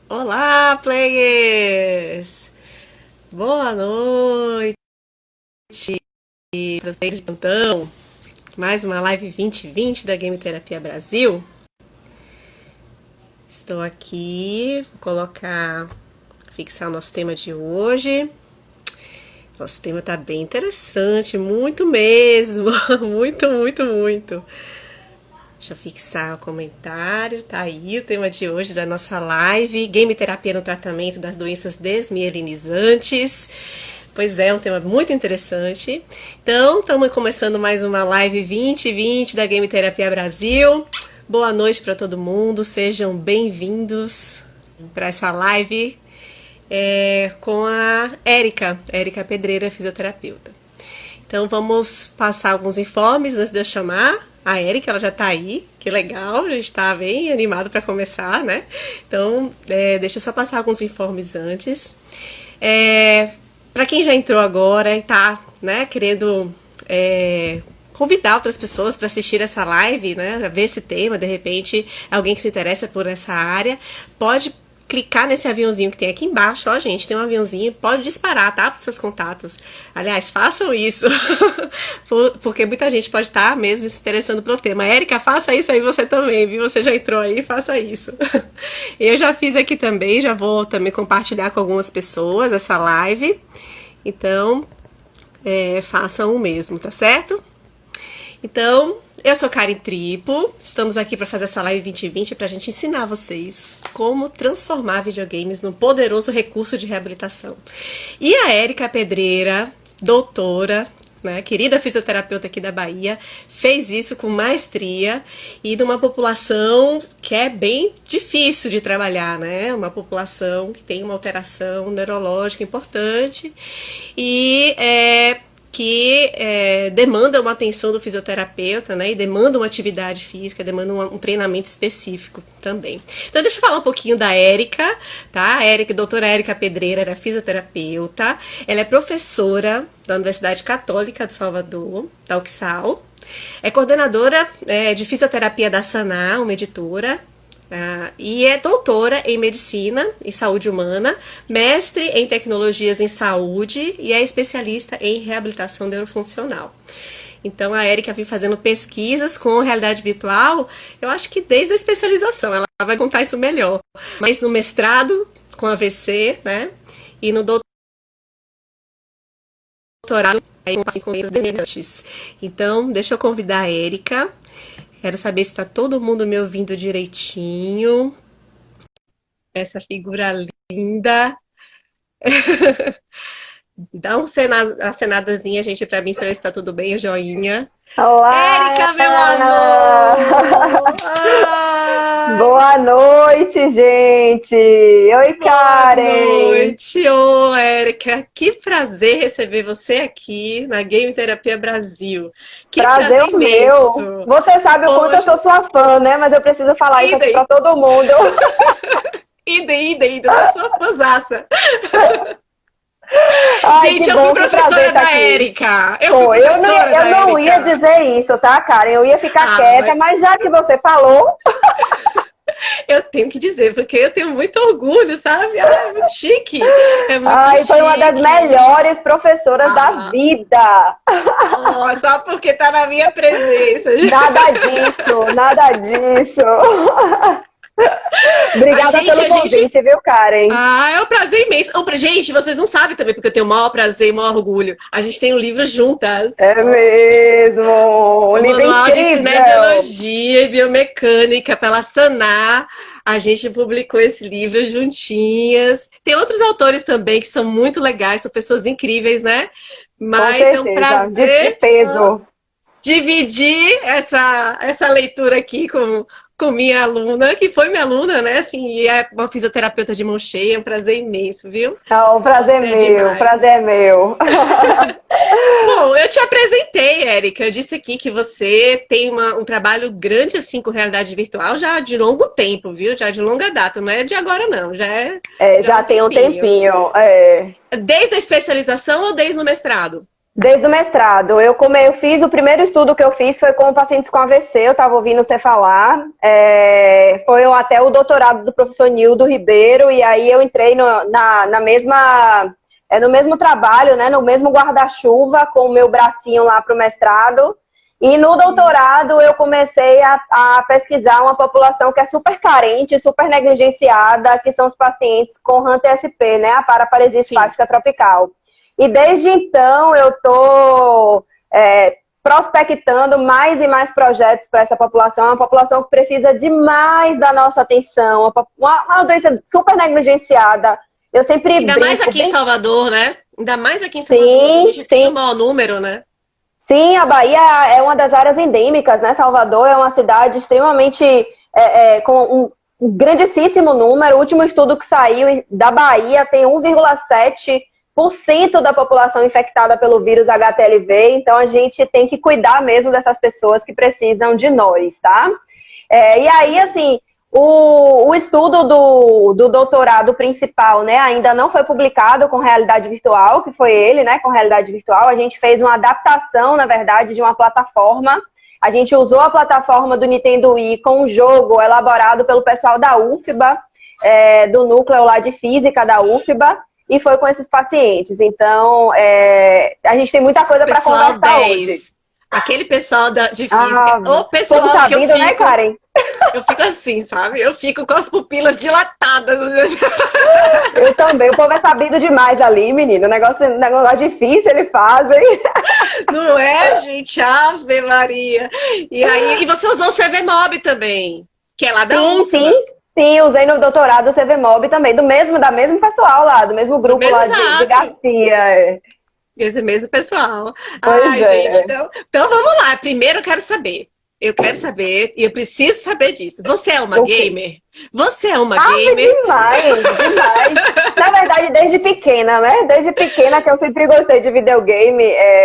Olá, players! Boa noite para vocês, então. Mais uma live 2020 da Game Terapia Brasil. Estou aqui, vou fixar o nosso tema de hoje. Nosso tema tá bem interessante, muito mesmo, muito. Deixa eu fixar o comentário, tá aí o tema de hoje da nossa live, Game Terapia no tratamento das doenças desmielinizantes. Pois é, um tema muito interessante. Então, estamos começando mais uma live 2020 da Game Terapia Brasil. Boa noite para todo mundo, sejam bem-vindos para essa live com a Érica Pedreira, fisioterapeuta. Então, vamos passar alguns informes antes de eu chamar a Érica, ela já tá aí, que legal, a gente tá bem animado para começar, né? Então, deixa eu só passar alguns informes antes. Para quem já entrou agora e tá, né, querendo convidar outras pessoas para assistir essa live, né, ver esse tema, de repente, alguém que se interessa por essa área, pode clicar nesse aviãozinho que tem aqui embaixo, ó, gente, tem um aviãozinho, pode disparar, tá, para os seus contatos. Aliás, façam isso, porque muita gente pode estar mesmo se interessando pelo tema. Érica, faça isso aí você também, viu? Você já entrou aí, faça isso. Eu já fiz aqui também, já vou também compartilhar com algumas pessoas essa live, então, façam o mesmo, tá certo? Então, eu sou Karen Tripo, estamos aqui para fazer essa live 2020 para a gente ensinar vocês como transformar videogames num poderoso recurso de reabilitação. E a Érica Pedreira, doutora, né, querida fisioterapeuta aqui da Bahia, fez isso com maestria e numa população que é bem difícil de trabalhar, né? Uma população que tem uma alteração neurológica importante e que demanda uma atenção do fisioterapeuta, né, e demanda uma atividade física, demanda um treinamento específico também. Então, deixa eu falar um pouquinho da Érica, tá? A doutora Érica Pedreira era fisioterapeuta, ela é professora da Universidade Católica de Salvador, da UXAL, é coordenadora de fisioterapia da Sanar, uma editora, e é doutora em medicina e saúde humana, mestre em tecnologias em saúde e é especialista em reabilitação neurofuncional. Então a Érica vem fazendo pesquisas com realidade virtual, eu acho que desde a especialização, ela vai contar isso melhor, mas no mestrado com AVC, né, e no doutorado com doenças. Então deixa eu convidar a Érica. Quero saber se está todo mundo me ouvindo direitinho. Essa figura linda. Dá uma acenadazinha, gente, para mim, para ver se está tudo bem, o joinha. Olá! Érica, meu amor! Boa noite, gente! Oi, Karen! Boa noite, ô Érica! Que prazer receber você aqui na Game Terapia Brasil. Que prazer meu! imenso! Você sabe o quanto eu sou sua fã, né? Mas eu preciso falar isso aqui para todo mundo. Idem, eu sou sua fãzaça. Ai, gente, que eu fui bom, professora da Érica. Eu não ia dizer isso, tá, Karen? Eu ia ficar quieta, mas já que você falou... Eu tenho que dizer, porque eu tenho muito orgulho, sabe? É muito chique. É muito chique. Foi uma das melhores professoras da vida. Só porque tá na minha presença. Nada disso. Obrigada pelo convite, viu, Karen? É um prazer imenso. Gente, vocês não sabem também, porque eu tenho o maior prazer e o maior orgulho. A gente tem um livro juntas. É mesmo! Um livro manual incrível! de cinesiologia e biomecânica pela Sanar. A gente publicou esse livro juntinhas. Tem outros autores também que são muito legais, são pessoas incríveis, né? Mas é um prazer de peso. Dividir essa leitura aqui com minha aluna, que foi minha aluna, né? Assim, e é uma fisioterapeuta de mão cheia, é um prazer imenso, viu? O prazer é meu. Bom, eu te apresentei, Érica. Eu disse aqui que você tem um trabalho grande, assim, com realidade virtual, já de longo tempo, viu? Já de longa data, não é de agora, não. Já tem um tempinho. Desde a especialização ou desde o mestrado? Desde o mestrado. Eu fiz, o primeiro estudo que eu fiz foi com pacientes com AVC, eu estava ouvindo você falar. Foi até o doutorado do professor Nildo Ribeiro, e aí eu entrei na mesma, no mesmo trabalho, né, no mesmo guarda-chuva, com o meu bracinho lá para o mestrado. E no doutorado eu comecei a pesquisar uma população que é super carente, super negligenciada, que são os pacientes com HANT-TSP, né, a paraparesia espástica tropical. E desde então eu estou prospectando mais e mais projetos para essa população. É uma população que precisa demais da nossa atenção, uma doença super negligenciada. Eu sempre Ainda mais aqui em Salvador, né? Ainda mais aqui em Salvador, a gente tem um maior número, né? Sim, a Bahia é uma das áreas endêmicas, né? Salvador é uma cidade extremamente com um grandíssimo número. O último estudo que saiu da Bahia tem 1,7% da população infectada pelo vírus HTLV. Então a gente tem que cuidar mesmo dessas pessoas que precisam de nós, tá? E aí, assim, o estudo do doutorado principal, né, ainda não foi publicado com realidade virtual, que foi ele, né, com realidade virtual. A gente fez uma adaptação, na verdade, de uma plataforma. A gente usou a plataforma do Nintendo Wii com um jogo elaborado pelo pessoal da UFBA, do núcleo lá de física da UFBA, e foi com esses pacientes. Então, a gente tem muita coisa para conversar 10. Hoje. Aquele pessoal de física. O pessoal sabido, que eu fico, né, Karen? Eu fico assim, sabe? Eu fico com as pupilas dilatadas. Eu também. O povo é sabido demais ali, menino. Negócio difícil eles fazem. Não é, gente? Ave Maria. E aí, você usou o CVMob também, que é lá da UFBA. Sim, usei no doutorado o CVMob também, da mesmo pessoal lá, do mesmo grupo lá de Garcia. Esse mesmo pessoal. Ai, gente, então vamos lá. Primeiro eu quero saber. Eu preciso saber disso. Você é uma gamer? Você é uma gamer? Demais. Na verdade, desde pequena, né? Desde pequena que eu sempre gostei de videogame.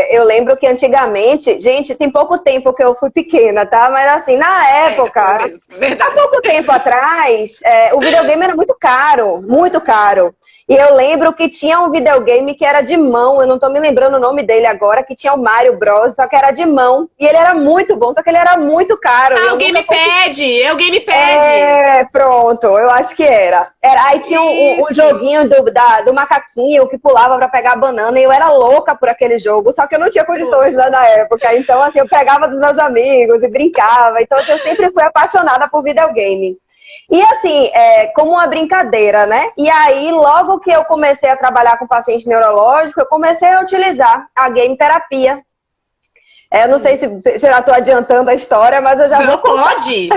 Eu lembro que antigamente, gente, tem pouco tempo que eu fui pequena, tá? Mas assim, na época, há pouco tempo atrás, o videogame era muito caro, muito caro. E eu lembro que tinha um videogame que era de mão, eu não tô me lembrando o nome dele agora, que tinha o Mario Bros, só que era de mão. E ele era muito bom, só que ele era muito caro. O Gamepad! É o Gamepad! Pronto, eu acho que era. Aí tinha um joguinho do macaquinho que pulava pra pegar a banana, e eu era louca por aquele jogo, só que eu não tinha condições lá na época. Então, assim, eu pegava dos meus amigos e brincava. Então, eu sempre fui apaixonada por videogame. E assim, como uma brincadeira, né? E aí, logo que eu comecei a trabalhar com paciente neurológico, eu comecei a utilizar a game terapia. Eu não sei se já estou adiantando a história, mas eu já vou contar. Pode!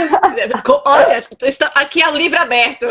Olha, aqui é o livro aberto.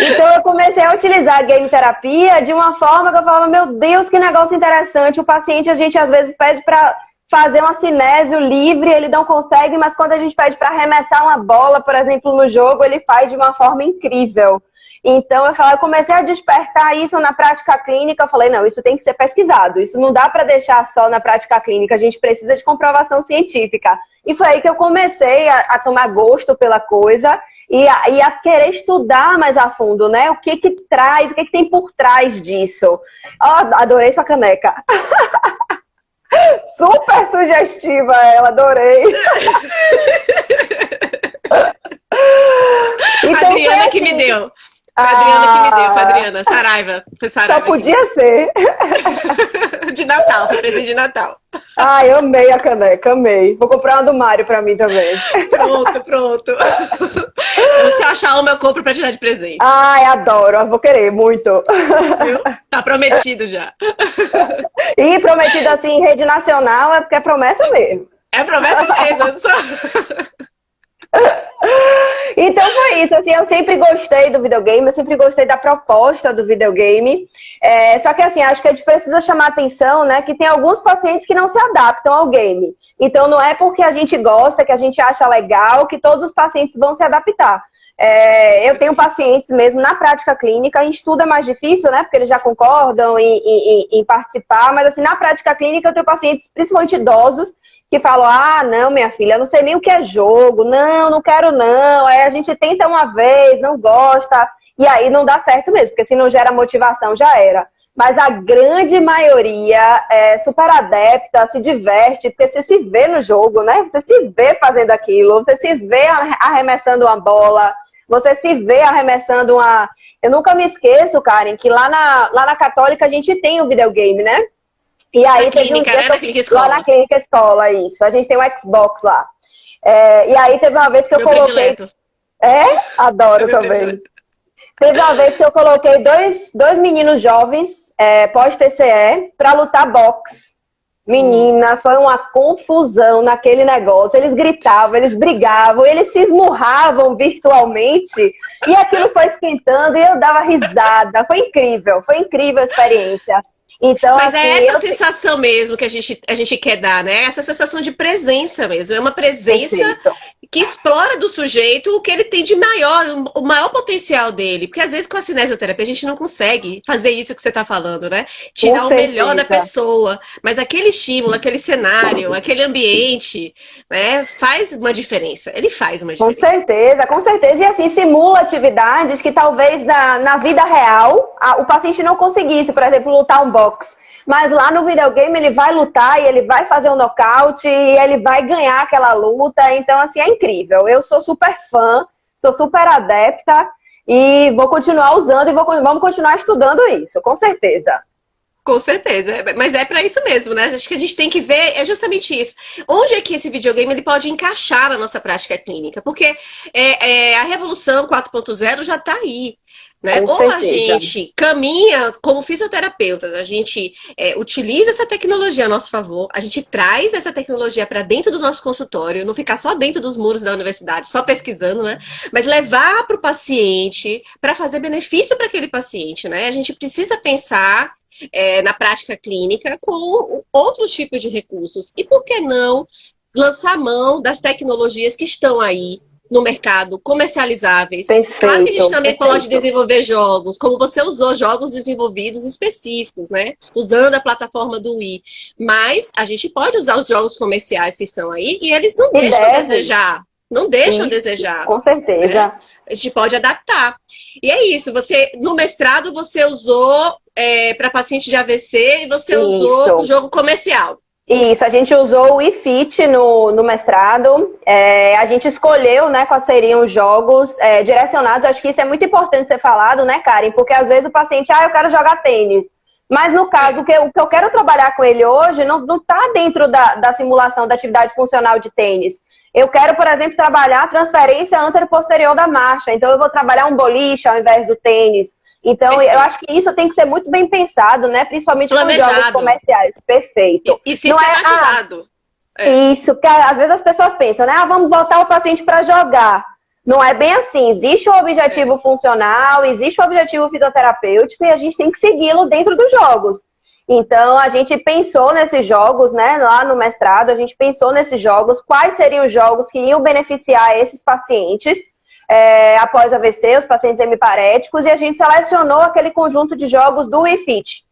Então, eu comecei a utilizar a game terapia de uma forma que eu falava, meu Deus, que negócio interessante. O paciente, a gente às vezes pede para fazer uma cinésio livre, ele não consegue, mas quando a gente pede para arremessar uma bola, por exemplo, no jogo, ele faz de uma forma incrível. Então, eu comecei a despertar isso na prática clínica. Eu falei, não, isso tem que ser pesquisado. Isso não dá para deixar só na prática clínica. A gente precisa de comprovação científica. E foi aí que eu comecei a tomar gosto pela coisa e a querer estudar mais a fundo, né? O que traz, o que tem por trás disso. Adorei sua caneca. Super sugestiva ela, adorei. Então, Adriana que me deu. Foi a Adriana que me deu, foi a Adriana. Saraiva. Foi Saraiva. Só podia ser. De Natal, foi presente de Natal. Ai, eu amei a caneca, amei. Vou comprar uma do Mário pra mim também. Pronto. Se eu achar uma, eu compro pra te dar de presente. Ai, adoro, vou querer muito. Viu? Tá prometido já. E prometido assim em rede nacional é porque é promessa mesmo. É promessa mesmo. Então foi isso, assim, eu sempre gostei do videogame, eu sempre gostei da proposta do videogame, só que assim, acho que a gente precisa chamar atenção, né, que tem alguns pacientes que não se adaptam ao game, então não é porque a gente gosta, que a gente acha legal, que todos os pacientes vão se adaptar. Eu tenho pacientes mesmo na prática clínica, em estudo é mais difícil, né, porque eles já concordam em participar, mas assim, na prática clínica eu tenho pacientes, principalmente idosos, que falam, não, minha filha, eu não sei nem o que é jogo, não quero não, aí a gente tenta uma vez, não gosta, e aí não dá certo mesmo, porque se não gera motivação, já era. mas a grande maioria é super adepta, se diverte, porque você se vê no jogo, né? Você se vê fazendo aquilo, você se vê arremessando uma bola, você se vê arremessando uma... Eu nunca me esqueço, Karen, que lá na Católica a gente tem o videogame, né? E aí na teve clínica, um dia né? Na clínica lá escola. na clínica escola, isso. A gente tem um Xbox lá. E aí teve uma vez que eu Meu coloquei... predileto. É Adoro meu também. predileto. Teve uma vez que eu coloquei dois meninos jovens, pós-TCE, para lutar boxe. Menina, foi uma confusão naquele negócio. Eles gritavam, eles brigavam, eles se esmurravam virtualmente. E aquilo foi esquentando e eu dava risada. Foi incrível a experiência. Então, Mas é assim, essa sensação mesmo que a gente quer dar, né? Essa sensação de presença mesmo. É uma presença perfeito. que explora do sujeito o que ele tem de maior, o maior potencial dele. Porque às vezes com a cinesioterapia a gente não consegue fazer isso que você está falando, né? Com Tirar o melhor da certeza. pessoa. Mas aquele estímulo, aquele cenário, aquele ambiente, né? Faz uma diferença. Ele faz uma Com diferença. certeza, com certeza. E assim, simula atividades que talvez na vida real o paciente não conseguisse, por exemplo, lutar um boxe. Mas lá no videogame ele vai lutar e ele vai fazer um nocaute e ele vai ganhar aquela luta. Então, assim, é incrível. Eu sou super fã, sou super adepta e vou continuar usando e vamos continuar estudando isso, com certeza. Com certeza, mas é para isso mesmo, né? Acho que a gente tem que ver, é justamente isso. Onde é que esse videogame ele pode encaixar na nossa prática clínica? Porque a revolução 4.0 já está aí. Né? Com Ou a certeza. gente caminha como fisioterapeuta, a gente utiliza essa tecnologia a nosso favor, a gente traz essa tecnologia para dentro do nosso consultório, não ficar só dentro dos muros da universidade, só pesquisando, né? Mas levar para o paciente, para fazer benefício para aquele paciente, né? A gente precisa pensar na prática clínica com outros tipos de recursos. E por que não lançar mão das tecnologias que estão aí no mercado, comercializáveis? Claro que a gente Perfeito, também pode perfeito. desenvolver jogos, como você usou jogos desenvolvidos específicos, né? Usando a plataforma do Wii. Mas a gente pode usar os jogos comerciais que estão aí e eles não E deixam a deve. desejar. Não deixam a Isso, desejar, com né? certeza. A gente pode adaptar. E é isso, você no mestrado você usou para paciente de AVC e você usou o Isso. jogo comercial. Isso, a gente usou o iFit no mestrado. A gente escolheu, né, quais seriam os jogos direcionados. Acho que isso é muito importante ser falado, né, Karen? Porque às vezes o paciente, eu quero jogar tênis. Mas no caso, o que eu quero trabalhar com ele hoje não está dentro da simulação da atividade funcional de tênis. Eu quero, por exemplo, trabalhar a transferência antero-posterior da marcha. Então, eu vou trabalhar um boliche ao invés do tênis. Então, eu Perfeito. acho que isso tem que ser muito bem pensado, né? Principalmente com jogos Planejado comerciais. Perfeito. e Não é, sistematizado. É. isso, porque às vezes as pessoas pensam, né? Vamos botar o paciente para jogar. Não é bem assim. Existe um objetivo funcional, existe um objetivo fisioterapêutico e a gente tem que segui-lo dentro dos jogos. Então, a gente pensou nesses jogos, né? Lá no mestrado, a gente pensou nesses jogos, quais seriam os jogos que iam beneficiar esses pacientes após AVC, os pacientes hemiparéticos, e a gente selecionou aquele conjunto de jogos do iFit.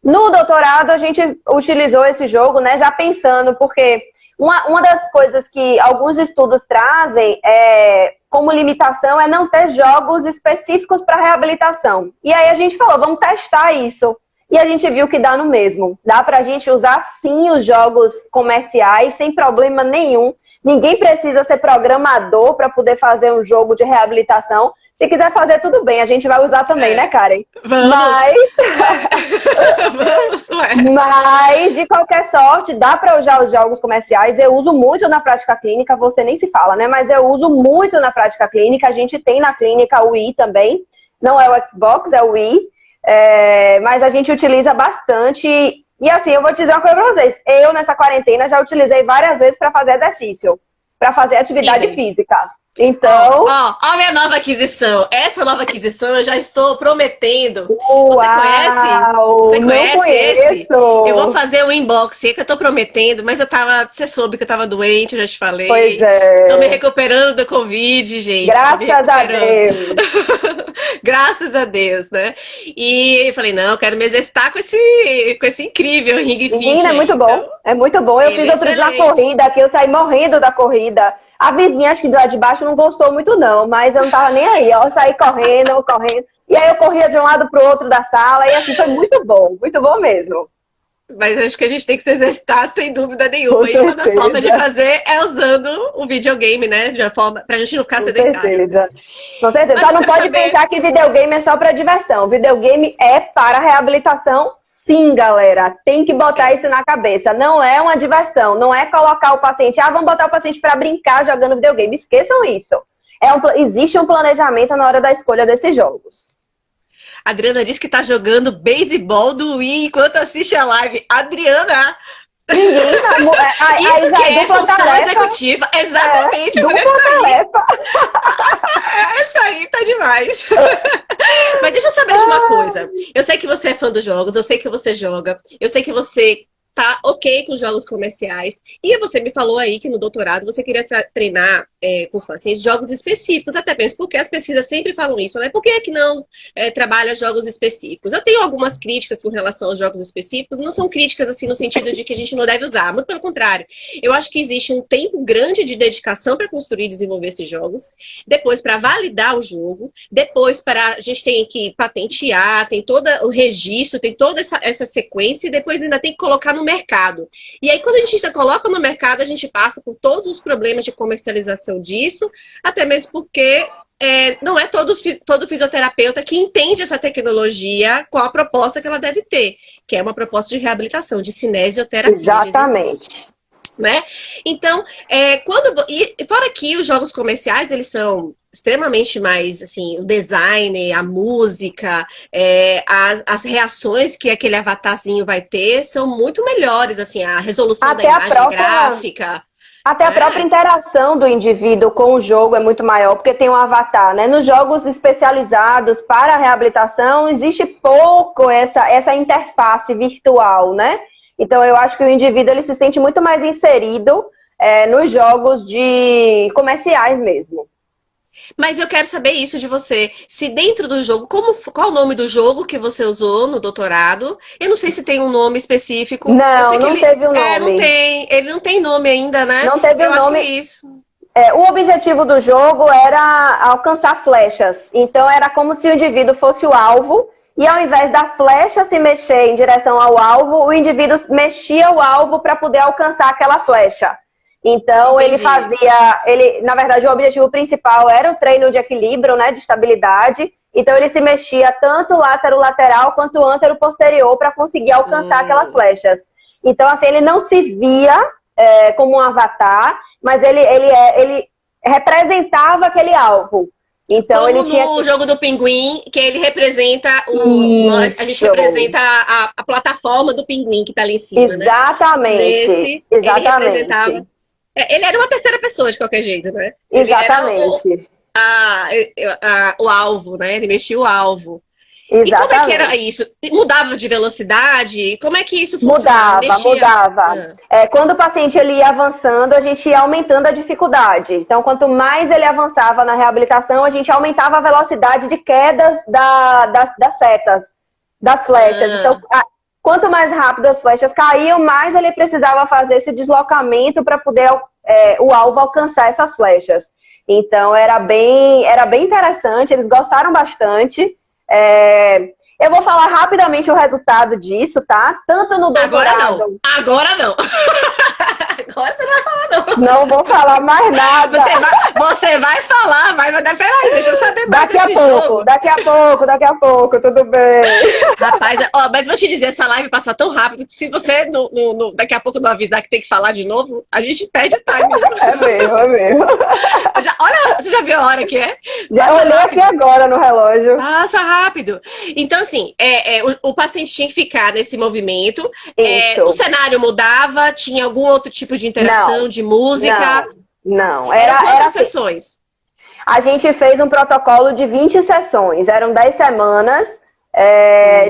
No doutorado, a gente utilizou esse jogo, né, já pensando, porque uma das coisas que alguns estudos trazem como limitação é não ter jogos específicos para reabilitação. E aí a gente falou, vamos testar isso. E a gente viu que dá no mesmo. Dá para a gente usar, sim, os jogos comerciais sem problema nenhum. Ninguém precisa ser programador para poder fazer um jogo de reabilitação. Se quiser fazer, tudo bem. A gente vai usar também, né, Karen? Vamos! Vamos, Mas, de qualquer sorte, dá para usar os jogos comerciais. Eu uso muito na prática clínica, você nem se fala, né? Mas eu uso muito na prática clínica. A gente tem na clínica o Wii também. Não é o Xbox, é o Wii. Mas a gente utiliza bastante. E assim, eu vou te dizer uma coisa pra vocês. Eu, nessa quarentena, já utilizei várias vezes para fazer exercício. Para fazer atividade física. Então... Ó, a minha nova aquisição. Essa nova aquisição eu já estou prometendo. Uau, Você conhece? Você conhece não conheço. esse? Eu vou fazer um unboxing que eu tô prometendo, mas você soube que eu tava doente, eu já te falei. Pois é. Tô me recuperando do Covid, gente. Graças a Deus. Graças a Deus, né? E eu falei, não, eu quero me exercitar com esse incrível ringue fit. Menina, é muito bom. Então, É muito bom. Eu fiz outro dia uma corrida aqui, eu saí morrendo da corrida. A vizinha, acho que do lado de baixo, não gostou muito, não. Mas eu não tava nem aí, ó. Eu saí correndo. E aí eu corria de um lado pro outro da sala, e assim foi muito bom mesmo. Mas acho que a gente tem que se exercitar sem dúvida Com nenhuma. E uma das formas de certeza, fazer é usando o videogame, né? De uma forma pra gente não ficar com sedentário. certeza. Com certeza. Mas Só eu não quero pode saber. pensar que videogame é só para diversão. Videogame é para reabilitação, sim, galera. Tem que botar É. isso na cabeça. Não é uma diversão. Não é colocar o paciente. Ah, vamos botar o paciente para brincar jogando videogame. Esqueçam isso. Existe um planejamento na hora da escolha desses jogos. A Adriana disse que tá jogando beisebol do Wii enquanto assiste a live. Adriana, Menina, aí isso que já é é dupla função tarefa. executiva. Exatamente, a mulher Dupla tá aí. tarefa. Essa aí tá demais. Mas deixa eu saber de uma coisa. Eu sei que você é fã dos jogos, eu sei que você joga, eu sei que você tá ok com os jogos comerciais. E você me falou aí que no doutorado você queria treinar com os pacientes jogos específicos, até mesmo porque as pesquisas sempre falam isso, né? Por que é que não trabalha jogos específicos? Eu tenho algumas críticas com relação aos jogos específicos, não são críticas assim no sentido de que a gente não deve usar, muito pelo contrário. Eu acho que existe um tempo grande de dedicação para construir e desenvolver esses jogos, depois para validar o jogo, depois para a gente tem que patentear, tem todo o registro, tem toda essa sequência e depois ainda tem que colocar no mercado. E aí quando a gente coloca no mercado, a gente passa por todos os problemas de comercialização disso, até mesmo porque não é todo fisioterapeuta que entende essa tecnologia com a proposta que ela deve ter, que é uma proposta de reabilitação, de cinesioterapia, de exercício. Exatamente. Né? Então, fora que os jogos comerciais, eles são extremamente mais, assim, o design, a música, as reações que aquele avatarzinho vai ter são muito melhores, assim, a resolução da Até a imagem própria gráfica, Até a própria né? interação do indivíduo com o jogo é muito maior, porque tem um avatar, né? Nos jogos especializados para a reabilitação, existe pouco essa interface virtual, né? Então, eu acho que o indivíduo ele se sente muito mais inserido nos jogos de comerciais mesmo. Mas eu quero saber isso de você. Se dentro do jogo, qual o nome do jogo que você usou no doutorado? Eu não sei se tem um nome específico. Eu sei Não, que não ele teve o não nome. tem, ele não tem nome ainda, né? Não teve o Eu acho que é nome. isso. O objetivo do jogo era alcançar flechas. Então era como se o indivíduo fosse o alvo e ao invés da flecha se mexer em direção ao alvo, o indivíduo mexia o alvo para poder alcançar aquela flecha. Então Entendi. na verdade o objetivo principal era o treino de equilíbrio, né, de estabilidade. Então ele se mexia tanto lateral quanto antero-posterior para conseguir alcançar aquelas Hum. flechas. Então assim, ele não se via como um avatar, mas ele representava aquele alvo. Então ele Como tinha no que. jogo do Pinguim, que ele representa a gente Isso! representa a plataforma do pinguim que tá ali em cima, né? Exatamente! Nesse, ele representava. Exatamente! Ele era uma terceira pessoa de qualquer jeito, né? Ele era Exatamente! a, o alvo, né? Ele mexia o alvo. E como é que era Exatamente! isso? Mudava de velocidade? Como é que isso funcionava? Mudava, Mexia. mudava. Ah, Quando o paciente ele ia avançando, a gente ia aumentando a dificuldade. Então, quanto mais ele avançava na reabilitação, a gente aumentava a velocidade de quedas das setas, das flechas. Então, ah, quanto mais rápido as flechas caíam, mais ele precisava fazer esse deslocamento para poder o alvo alcançar essas flechas. Então, era bem interessante, eles gostaram bastante. Eu vou falar rapidamente o resultado disso, tá? Tanto no agora não. doutorado. Agora não. Agora você não vai falar, não. Não vou falar mais nada. Você vai falar, mas peraí, deixa eu saber mais desse jogo. Daqui a pouco, tudo bem. Rapaz, mas vou te dizer, essa live passa tão rápido que se você daqui a pouco não avisar que tem que falar de novo, a gente perde o time. É mesmo, é mesmo. Olha, você já viu a hora que é? Já Passa olhei rápido. aqui agora no relógio. Passa rápido. Então, assim, o paciente tinha que ficar nesse movimento. O Isso. cenário mudava, tinha algum outro tipo de interação, Não, de música. não. Eram Era quantas assim. sessões? A gente fez um protocolo de 20 sessões. Eram 10 semanas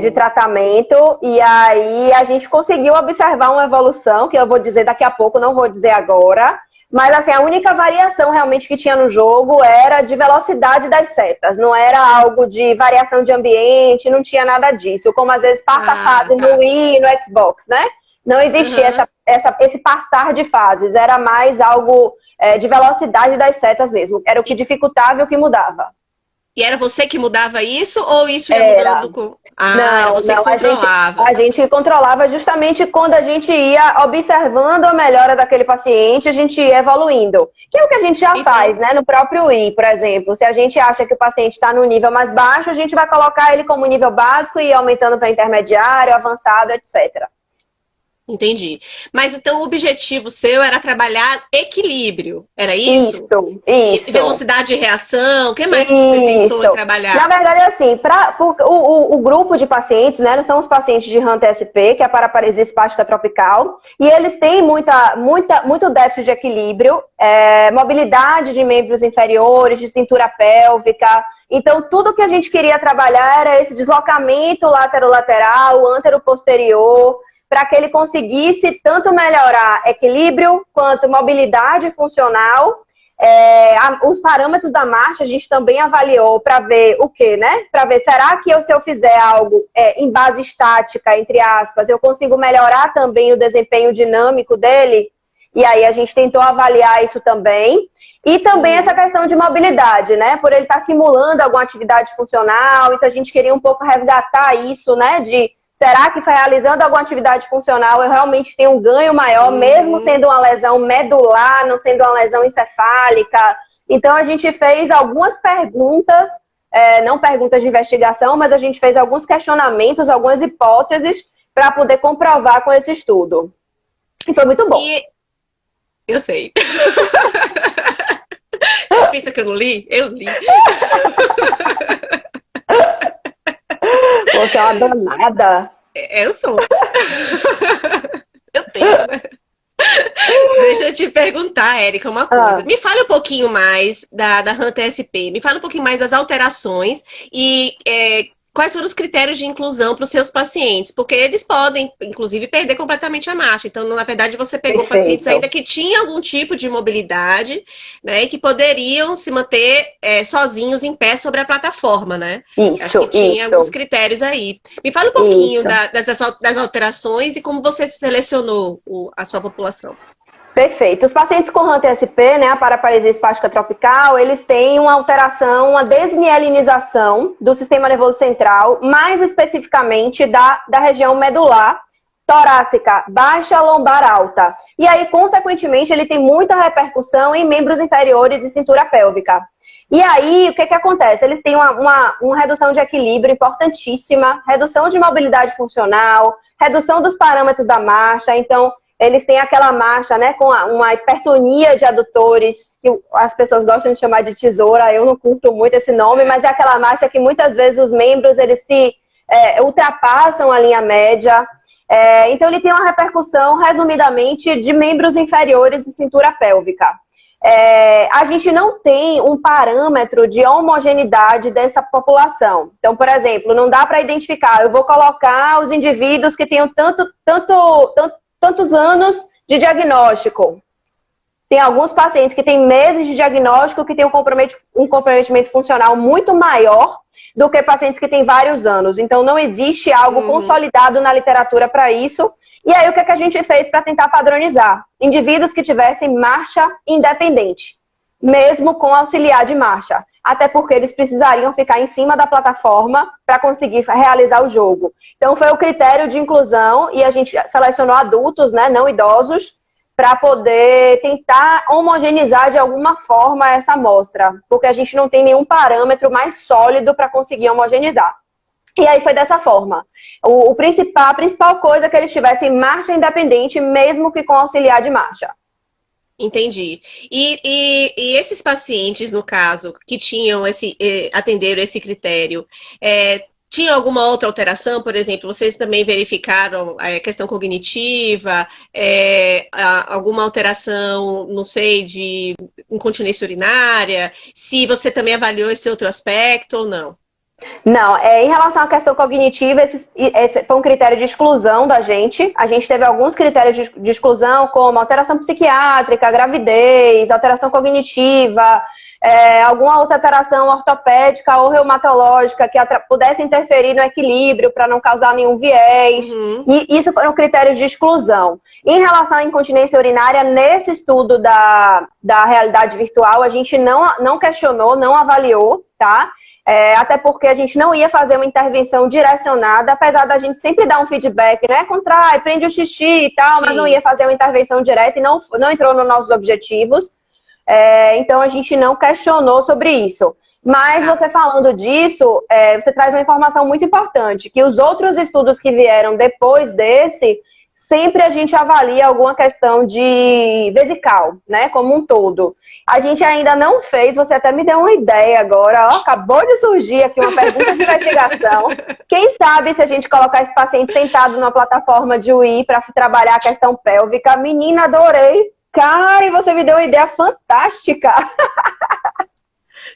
de tratamento. E aí a gente conseguiu observar uma evolução, que eu vou dizer daqui a pouco, não vou dizer agora. Mas assim, a única variação realmente que tinha no jogo era de velocidade das setas. Não era algo de variação de ambiente, não tinha nada disso. Como às vezes passa a fase no Tá. Wii e no Xbox, né? Não existia Uhum. esse passar de fases. Era mais algo de velocidade das setas mesmo. Era o que dificultava e o que mudava. E era você que mudava isso ou isso ia Era. mudando com... Ah, era Não, você que não, controlava. a gente controlava justamente quando a gente ia observando a melhora daquele paciente, a gente ia evoluindo. Que é o que a gente já faz, Então, né? No próprio I, por exemplo. Se a gente acha que o paciente está no nível mais baixo, a gente vai colocar ele como nível básico e ir aumentando para intermediário, avançado, etc. entendi. Mas então o objetivo seu era trabalhar equilíbrio, era isso? Isso, E isso. velocidade de reação, o que mais que você pensou em Isso. Na trabalhar? verdade, é assim, o grupo de pacientes, né, são os pacientes de HANTA-SP, que é a paraparesia espástica tropical, e eles têm muito déficit de equilíbrio, mobilidade de membros inferiores, de cintura pélvica. Então, tudo que a gente queria trabalhar era esse deslocamento laterolateral, antero-posterior, para que ele conseguisse tanto melhorar equilíbrio quanto mobilidade funcional. Os parâmetros da marcha a gente também avaliou para ver o quê, né? Para ver, será que se eu fizer algo em base estática, entre aspas, eu consigo melhorar também o desempenho dinâmico dele? E aí a gente tentou avaliar isso também. E também essa questão de mobilidade, né? Por ele estar simulando alguma atividade funcional, então a gente queria um pouco resgatar isso, né? De será que realizando alguma atividade funcional eu realmente tenho um ganho maior, mesmo sendo uma lesão medular, não sendo uma lesão encefálica? Então, a gente fez algumas perguntas, não perguntas de investigação, mas a gente fez alguns questionamentos, algumas hipóteses para poder comprovar com esse estudo. E foi muito bom. E eu sei. Você pensa que eu não li? Eu li. Você é uma danada. Eu sou. Eu tento, né? Deixa eu te perguntar, Érica, uma coisa. Me fale um pouquinho mais da Hunter SP. Me fala um pouquinho mais das alterações e quais foram os critérios de inclusão para os seus pacientes, porque eles podem, inclusive, perder completamente a marcha. Então, na verdade, você pegou pacientes ainda que tinham algum tipo de mobilidade, né, e que poderiam se manter sozinhos em pé sobre a plataforma, né? Acho que tinha alguns critérios aí. Me fala um pouquinho das alterações e como você selecionou a sua população. Perfeito. Os pacientes com HANTA-SP, né, a paraparesia espástica tropical, eles têm uma alteração, uma desmielinização do sistema nervoso central, mais especificamente da região medular, torácica baixa, lombar alta. E aí, consequentemente, ele tem muita repercussão em membros inferiores e cintura pélvica. E aí, o que acontece? Eles têm uma redução de equilíbrio importantíssima, redução de mobilidade funcional, redução dos parâmetros da marcha. Então, eles têm aquela marcha, né, com uma hipertonia de adutores, que as pessoas gostam de chamar de tesoura, eu não curto muito esse nome, mas é aquela marcha que muitas vezes os membros, eles se ultrapassam a linha média. Então, ele tem uma repercussão, resumidamente, de membros inferiores e cintura pélvica. A gente não tem um parâmetro de homogeneidade dessa população. Então, por exemplo, não dá para identificar, eu vou colocar os indivíduos que tenham tantos anos de diagnóstico. Tem alguns pacientes que têm meses de diagnóstico que têm um comprometimento funcional muito maior do que pacientes que têm vários anos. Então, não existe algo consolidado na literatura para isso. E aí, o que a gente fez para tentar padronizar? Indivíduos que tivessem marcha independente, mesmo com auxiliar de marcha. Até porque eles precisariam ficar em cima da plataforma para conseguir realizar o jogo. Então, foi o critério de inclusão e a gente selecionou adultos, né, não idosos, para poder tentar homogeneizar de alguma forma essa amostra, porque a gente não tem nenhum parâmetro mais sólido para conseguir homogeneizar. E aí foi dessa forma. A principal coisa é que eles tivessem marcha independente, mesmo que com auxiliar de marcha. Entendi. E esses pacientes, no caso, que tinham atenderam esse critério, tinha alguma outra alteração? Por exemplo, vocês também verificaram a questão cognitiva, alguma alteração, não sei, de incontinência urinária? Se você também avaliou esse outro aspecto ou não? Não, em relação à questão cognitiva, esse foi um critério de exclusão da gente. A gente teve alguns critérios de exclusão, como alteração psiquiátrica, gravidez, alteração cognitiva, alguma outra alteração ortopédica ou reumatológica que pudesse interferir no equilíbrio para não causar nenhum viés. E isso foram critérios de exclusão. Em relação à incontinência urinária, nesse estudo da realidade virtual, a gente não questionou, não avaliou, tá? Até porque a gente não ia fazer uma intervenção direcionada, apesar da gente sempre dar um feedback, né? Contrai, prende o xixi e tal, mas não ia fazer uma intervenção direta e não entrou nos nossos objetivos. Então a gente não questionou sobre isso. Mas você falando disso, você traz uma informação muito importante, que os outros estudos que vieram depois desse, sempre a gente avalia alguma questão de vesical, né, como um todo. A gente ainda não fez, você até me deu uma ideia agora, ó, acabou de surgir aqui uma pergunta de investigação. Quem sabe se a gente colocar esse paciente sentado numa plataforma de UI para trabalhar a questão pélvica? Menina, adorei. Cara, e você me deu uma ideia fantástica.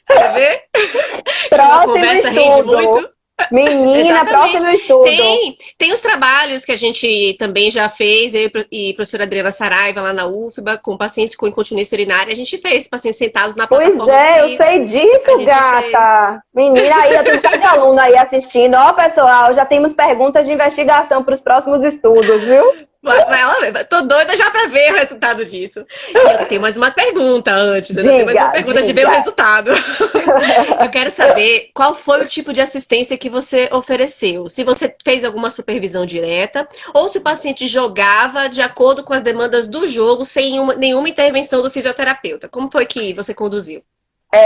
Você vê? Próximo estudo. Muito. Menina, Exatamente. Próximo estudo. Tem os trabalhos que a gente também já fez, eu e a professora Adriana Saraiva lá na UFBA, com pacientes com incontinência urinária, a gente fez pacientes sentados na plataforma. Pois eu sei disso, gata. Fez. Menina, aí eu tenho um bocado de aluno aí assistindo. Ó, pessoal, já temos perguntas de investigação para os próximos estudos, viu? Tô doida já para ver o resultado disso. E eu tenho mais uma pergunta antes. Eu tenho mais uma pergunta de ver o resultado. Eu quero saber qual foi o tipo de assistência que você ofereceu. Se você fez alguma supervisão direta ou se o paciente jogava de acordo com as demandas do jogo sem nenhuma intervenção do fisioterapeuta. Como foi que você conduziu?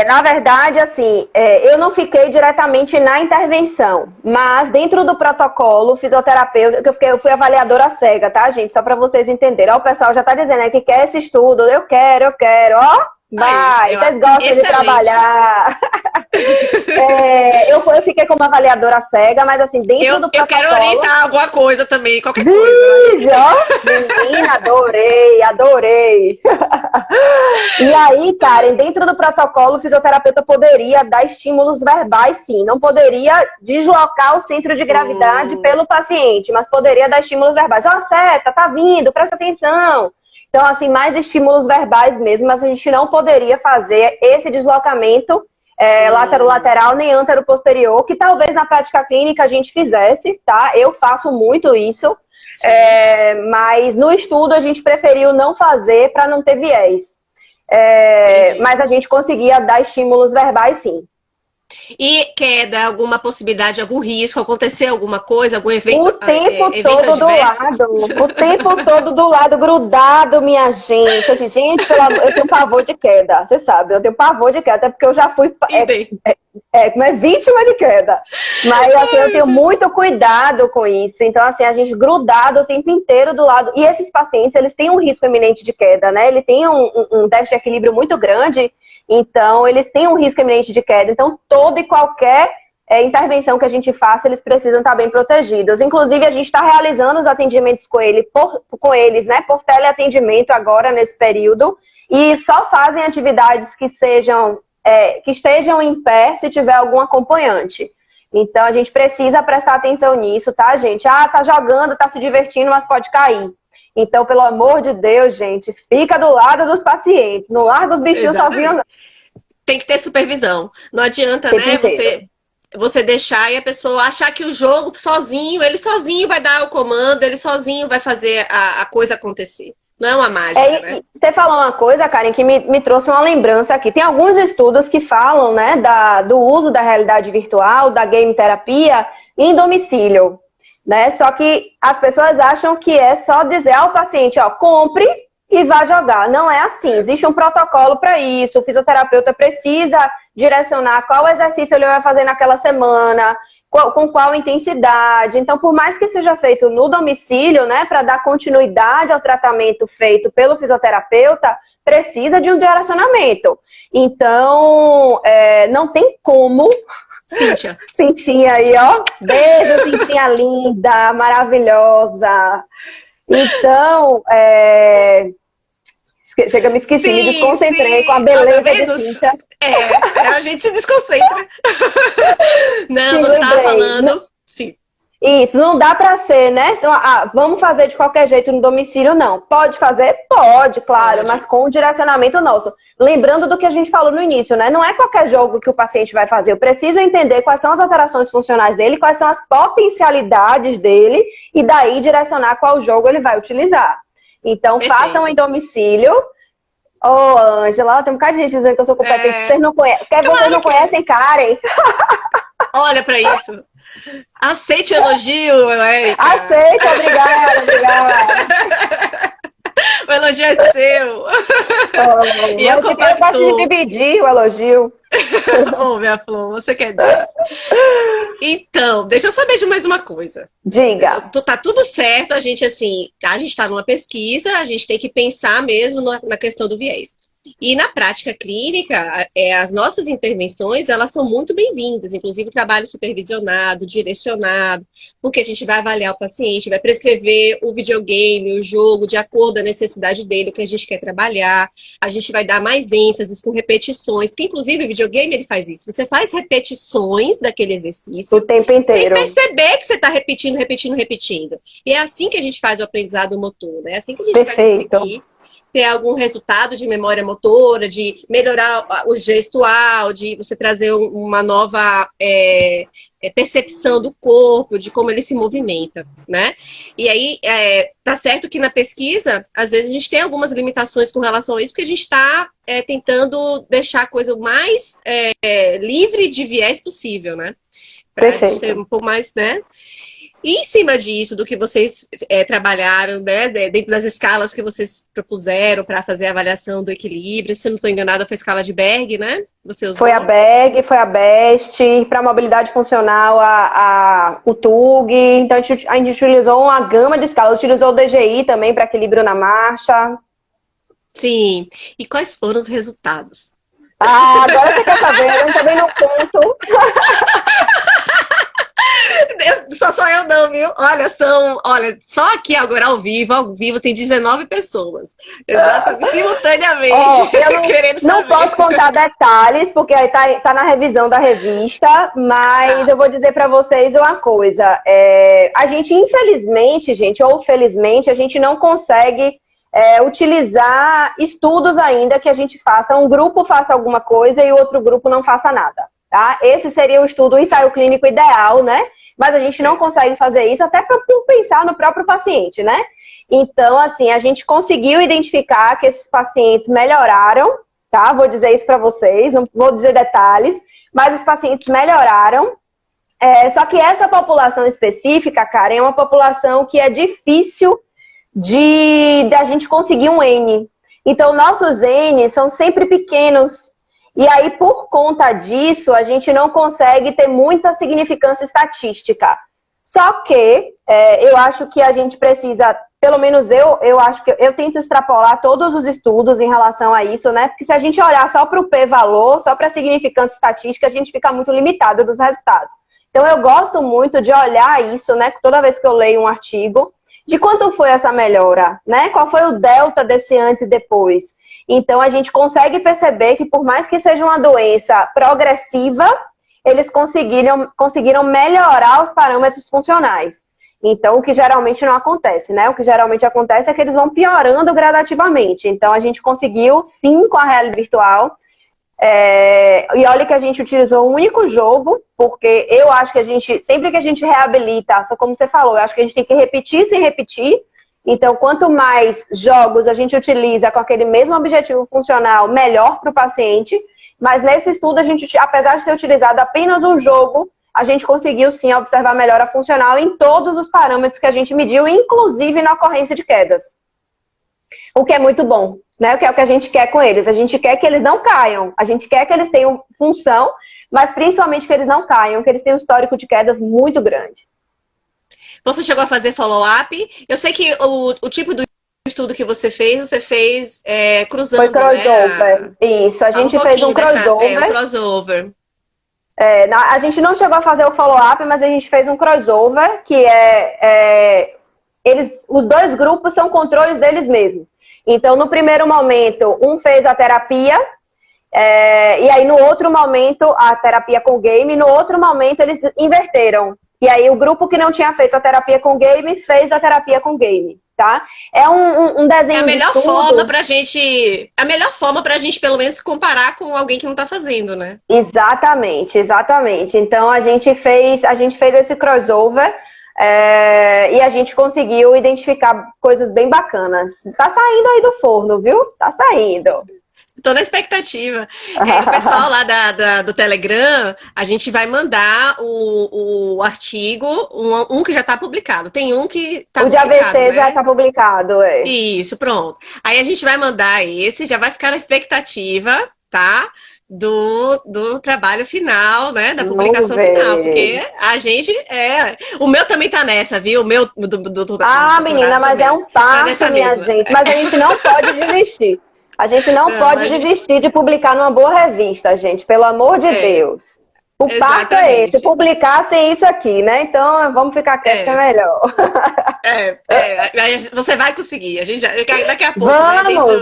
Na verdade, assim, eu não fiquei diretamente na intervenção, mas dentro do protocolo fisioterapeuta, eu fui avaliadora cega, tá, gente? Só para vocês entenderem. Ó, o pessoal já tá dizendo, né, que quer esse estudo, eu quero, ó. Vai, vocês gostam de trabalhar. Eu fiquei como avaliadora cega, mas assim, dentro do protocolo... Eu quero orientar alguma coisa também, qualquer coisa. Menina, adorei. E aí, Karen, dentro do protocolo, o fisioterapeuta poderia dar estímulos verbais, sim. Não poderia deslocar o centro de gravidade pelo paciente, mas poderia dar estímulos verbais. Ó, seta, tá vindo, presta atenção. Então, assim, mais estímulos verbais mesmo, mas a gente não poderia fazer esse deslocamento lateral nem antero-posterior, que talvez na prática clínica a gente fizesse, tá? Eu faço muito isso, mas no estudo a gente preferiu não fazer para não ter viés. Mas a gente conseguia dar estímulos verbais, sim. E queda, alguma possibilidade, algum risco, acontecer alguma coisa, algum evento? O tempo todo do lado. O tempo todo do lado, grudado, minha gente. Gente, eu tenho pavor de queda. Você sabe, eu tenho pavor de queda, até porque eu já fui vítima de queda. Mas assim, eu tenho muito cuidado com isso. Então, assim, a gente grudado o tempo inteiro do lado. E esses pacientes, eles têm um risco eminente de queda, né? Ele tem um déficit de equilíbrio muito grande. Então, eles têm um risco eminente de queda. Então, toda e qualquer intervenção que a gente faça, eles precisam estar bem protegidos. Inclusive, a gente está realizando os atendimentos com eles, né, por teleatendimento agora, nesse período, e só fazem atividades que estejam em pé se tiver algum acompanhante. Então, a gente precisa prestar atenção nisso, tá, gente? Tá jogando, tá se divertindo, mas pode cair. Então, pelo amor de Deus, gente, fica do lado dos pacientes. Não larga os bichinhos sozinhos, não. Tem que ter supervisão. Não adianta, né, você deixar e a pessoa achar que o jogo sozinho, ele sozinho vai dar o comando, ele sozinho vai fazer a coisa acontecer. Não é uma mágica, né? Você falou uma coisa, Karen, que me trouxe uma lembrança aqui. Tem alguns estudos que falam, né, do uso da realidade virtual, da game terapia em domicílio. Né? Só que as pessoas acham que é só dizer ao paciente, ó, compre e vá jogar. Não é assim, existe um protocolo para isso, o fisioterapeuta precisa direcionar qual exercício ele vai fazer naquela semana, com qual intensidade. Então, por mais que seja feito no domicílio, né, para dar continuidade ao tratamento feito pelo fisioterapeuta, precisa de um direcionamento. Então, não tem como... Cíntia. Cintinha aí, ó. Beijo, Cintinha linda, maravilhosa. Então, chega, me esqueci, me desconcentrei com a beleza de Cíntia. A gente se desconcentra. Não, você estava falando... Sim. Isso, não dá pra ser, né? Vamos fazer de qualquer jeito no domicílio, não. Pode fazer? Pode, claro, mas com o direcionamento nosso. Lembrando do que a gente falou no início, né? Não é qualquer jogo que o paciente vai fazer. Eu preciso entender quais são as alterações funcionais dele, quais são as potencialidades dele, e daí direcionar qual jogo ele vai utilizar. Então, façam em domicílio, Ô, Ângela, tem um bocado de gente dizendo que eu sou competente. Vocês não conhecem. Porque vocês não conhecem Karen. Olha pra isso. Aceite o elogio, Érica. Aceito, obrigada. O elogio é seu. Oh, E eu eu gosto de dividir o elogio. Oh, minha flor, você quer 10. Então, deixa eu saber de mais uma coisa. Diga. Tá tudo certo, a gente assim, a gente está numa pesquisa, a gente tem que pensar mesmo na questão do viés. E na prática clínica, as nossas intervenções, elas são muito bem-vindas, inclusive trabalho supervisionado, direcionado, porque a gente vai avaliar o paciente, vai prescrever o videogame, o jogo, de acordo com a necessidade dele, o que a gente quer trabalhar, a gente vai dar mais ênfase com repetições, porque inclusive o videogame ele faz isso, você faz repetições daquele exercício, o tempo inteiro, sem perceber que você está repetindo. E é assim que a gente faz o aprendizado motor, né? É assim que a gente vai conseguir ter algum resultado de memória motora, de melhorar o gestual, de você trazer uma nova percepção do corpo, de como ele se movimenta, né? E aí, tá certo que na pesquisa, às vezes a gente tem algumas limitações com relação a isso, porque a gente está tentando deixar a coisa o mais livre de viés possível, né? Para ser um pouco mais, né? E em cima disso, do que vocês trabalharam, né, dentro das escalas que vocês propuseram para fazer a avaliação do equilíbrio, se eu não estou enganada, foi a escala de Berg, né? Você usou? Foi a Berg, foi a BEST, para mobilidade funcional, o TUG. Então, a gente utilizou uma gama de escalas. Utilizou o DGI também para equilíbrio na marcha. Sim. E quais foram os resultados? Ah, agora você quer saber, eu também não conto. Só sou eu não, viu? Olha, só aqui agora ao vivo tem 19 pessoas. Exatamente, simultaneamente. Eu não posso contar detalhes, porque aí tá na revisão da revista, mas eu vou dizer para vocês uma coisa. A gente, infelizmente, ou felizmente, a gente não consegue utilizar estudos ainda que a gente faça. Um grupo faça alguma coisa e o outro grupo não faça nada, tá? Esse seria o ensaio clínico ideal, né? Mas a gente não consegue fazer isso até para pensar no próprio paciente, né? Então, assim, a gente conseguiu identificar que esses pacientes melhoraram, tá? Vou dizer isso para vocês, não vou dizer detalhes, mas os pacientes melhoraram. Só que essa população específica, Karen, é uma população que é difícil da gente conseguir um N. Então, nossos N são sempre pequenos. E aí, por conta disso, a gente não consegue ter muita significância estatística. Só que eu acho que a gente precisa, pelo menos eu acho que eu tento extrapolar todos os estudos em relação a isso, né? Porque se a gente olhar só para o p-valor, só para a significância estatística, a gente fica muito limitado dos resultados. Então, eu gosto muito de olhar isso, né? Toda vez que eu leio um artigo, de quanto foi essa melhora, né? Qual foi o delta desse antes e depois? Então, a gente consegue perceber que, por mais que seja uma doença progressiva, eles conseguiram melhorar os parâmetros funcionais. Então, o que geralmente não acontece, né? O que geralmente acontece é que eles vão piorando gradativamente. Então, a gente conseguiu, sim, com a realidade virtual. E olha que a gente utilizou um único jogo, porque eu acho que sempre que a gente reabilita, foi como você falou, eu acho que a gente tem que repetir sem repetir. Então, quanto mais jogos a gente utiliza com aquele mesmo objetivo funcional, melhor para o paciente. Mas nesse estudo, a gente, apesar de ter utilizado apenas um jogo, a gente conseguiu sim observar melhora funcional em todos os parâmetros que a gente mediu, inclusive na ocorrência de quedas. O que é muito bom, né? O que é o que a gente quer com eles. A gente quer que eles não caiam, a gente quer que eles tenham função, mas principalmente que eles não caiam, que eles tenham um histórico de quedas muito grande. Você chegou a fazer follow-up? Eu sei que o tipo do estudo que você fez cruzando, foi crossover, né? Isso, a gente fez um crossover. Um crossover. A gente não chegou a fazer o follow-up, mas a gente fez um crossover, que os dois grupos são controles deles mesmos. Então, no primeiro momento, um fez a terapia, e aí no outro momento, a terapia com game, no outro momento eles inverteram. E aí o grupo que não tinha feito a terapia com game, fez a terapia com game, tá? É um desenho a melhor de forma pra gente, a melhor forma pra gente, pelo menos, comparar com alguém que não tá fazendo, né? Exatamente. Então, a gente fez esse crossover. E a gente conseguiu identificar coisas bem bacanas. Tá saindo aí do forno, viu? Tá saindo. Tô na expectativa. O pessoal lá do Telegram, a gente vai mandar o artigo, um que já está publicado. Tem um que está O de publicado, AVC né? já está publicado, Isso, pronto. Aí a gente vai mandar esse, já vai ficar na expectativa, tá? Do trabalho final, né? Da publicação final, porque a gente o meu também tá nessa, viu? O meu do doutorado menina, mas também. É um Tá parto, nessa minha mesma. gente. Mas a gente não pode desistir. A gente não pode desistir de publicar numa boa revista, gente. Pelo amor de Deus. O parto é esse, publicar sem isso aqui, né? Então vamos ficar quieto que é melhor. Você vai conseguir. A gente daqui a pouco.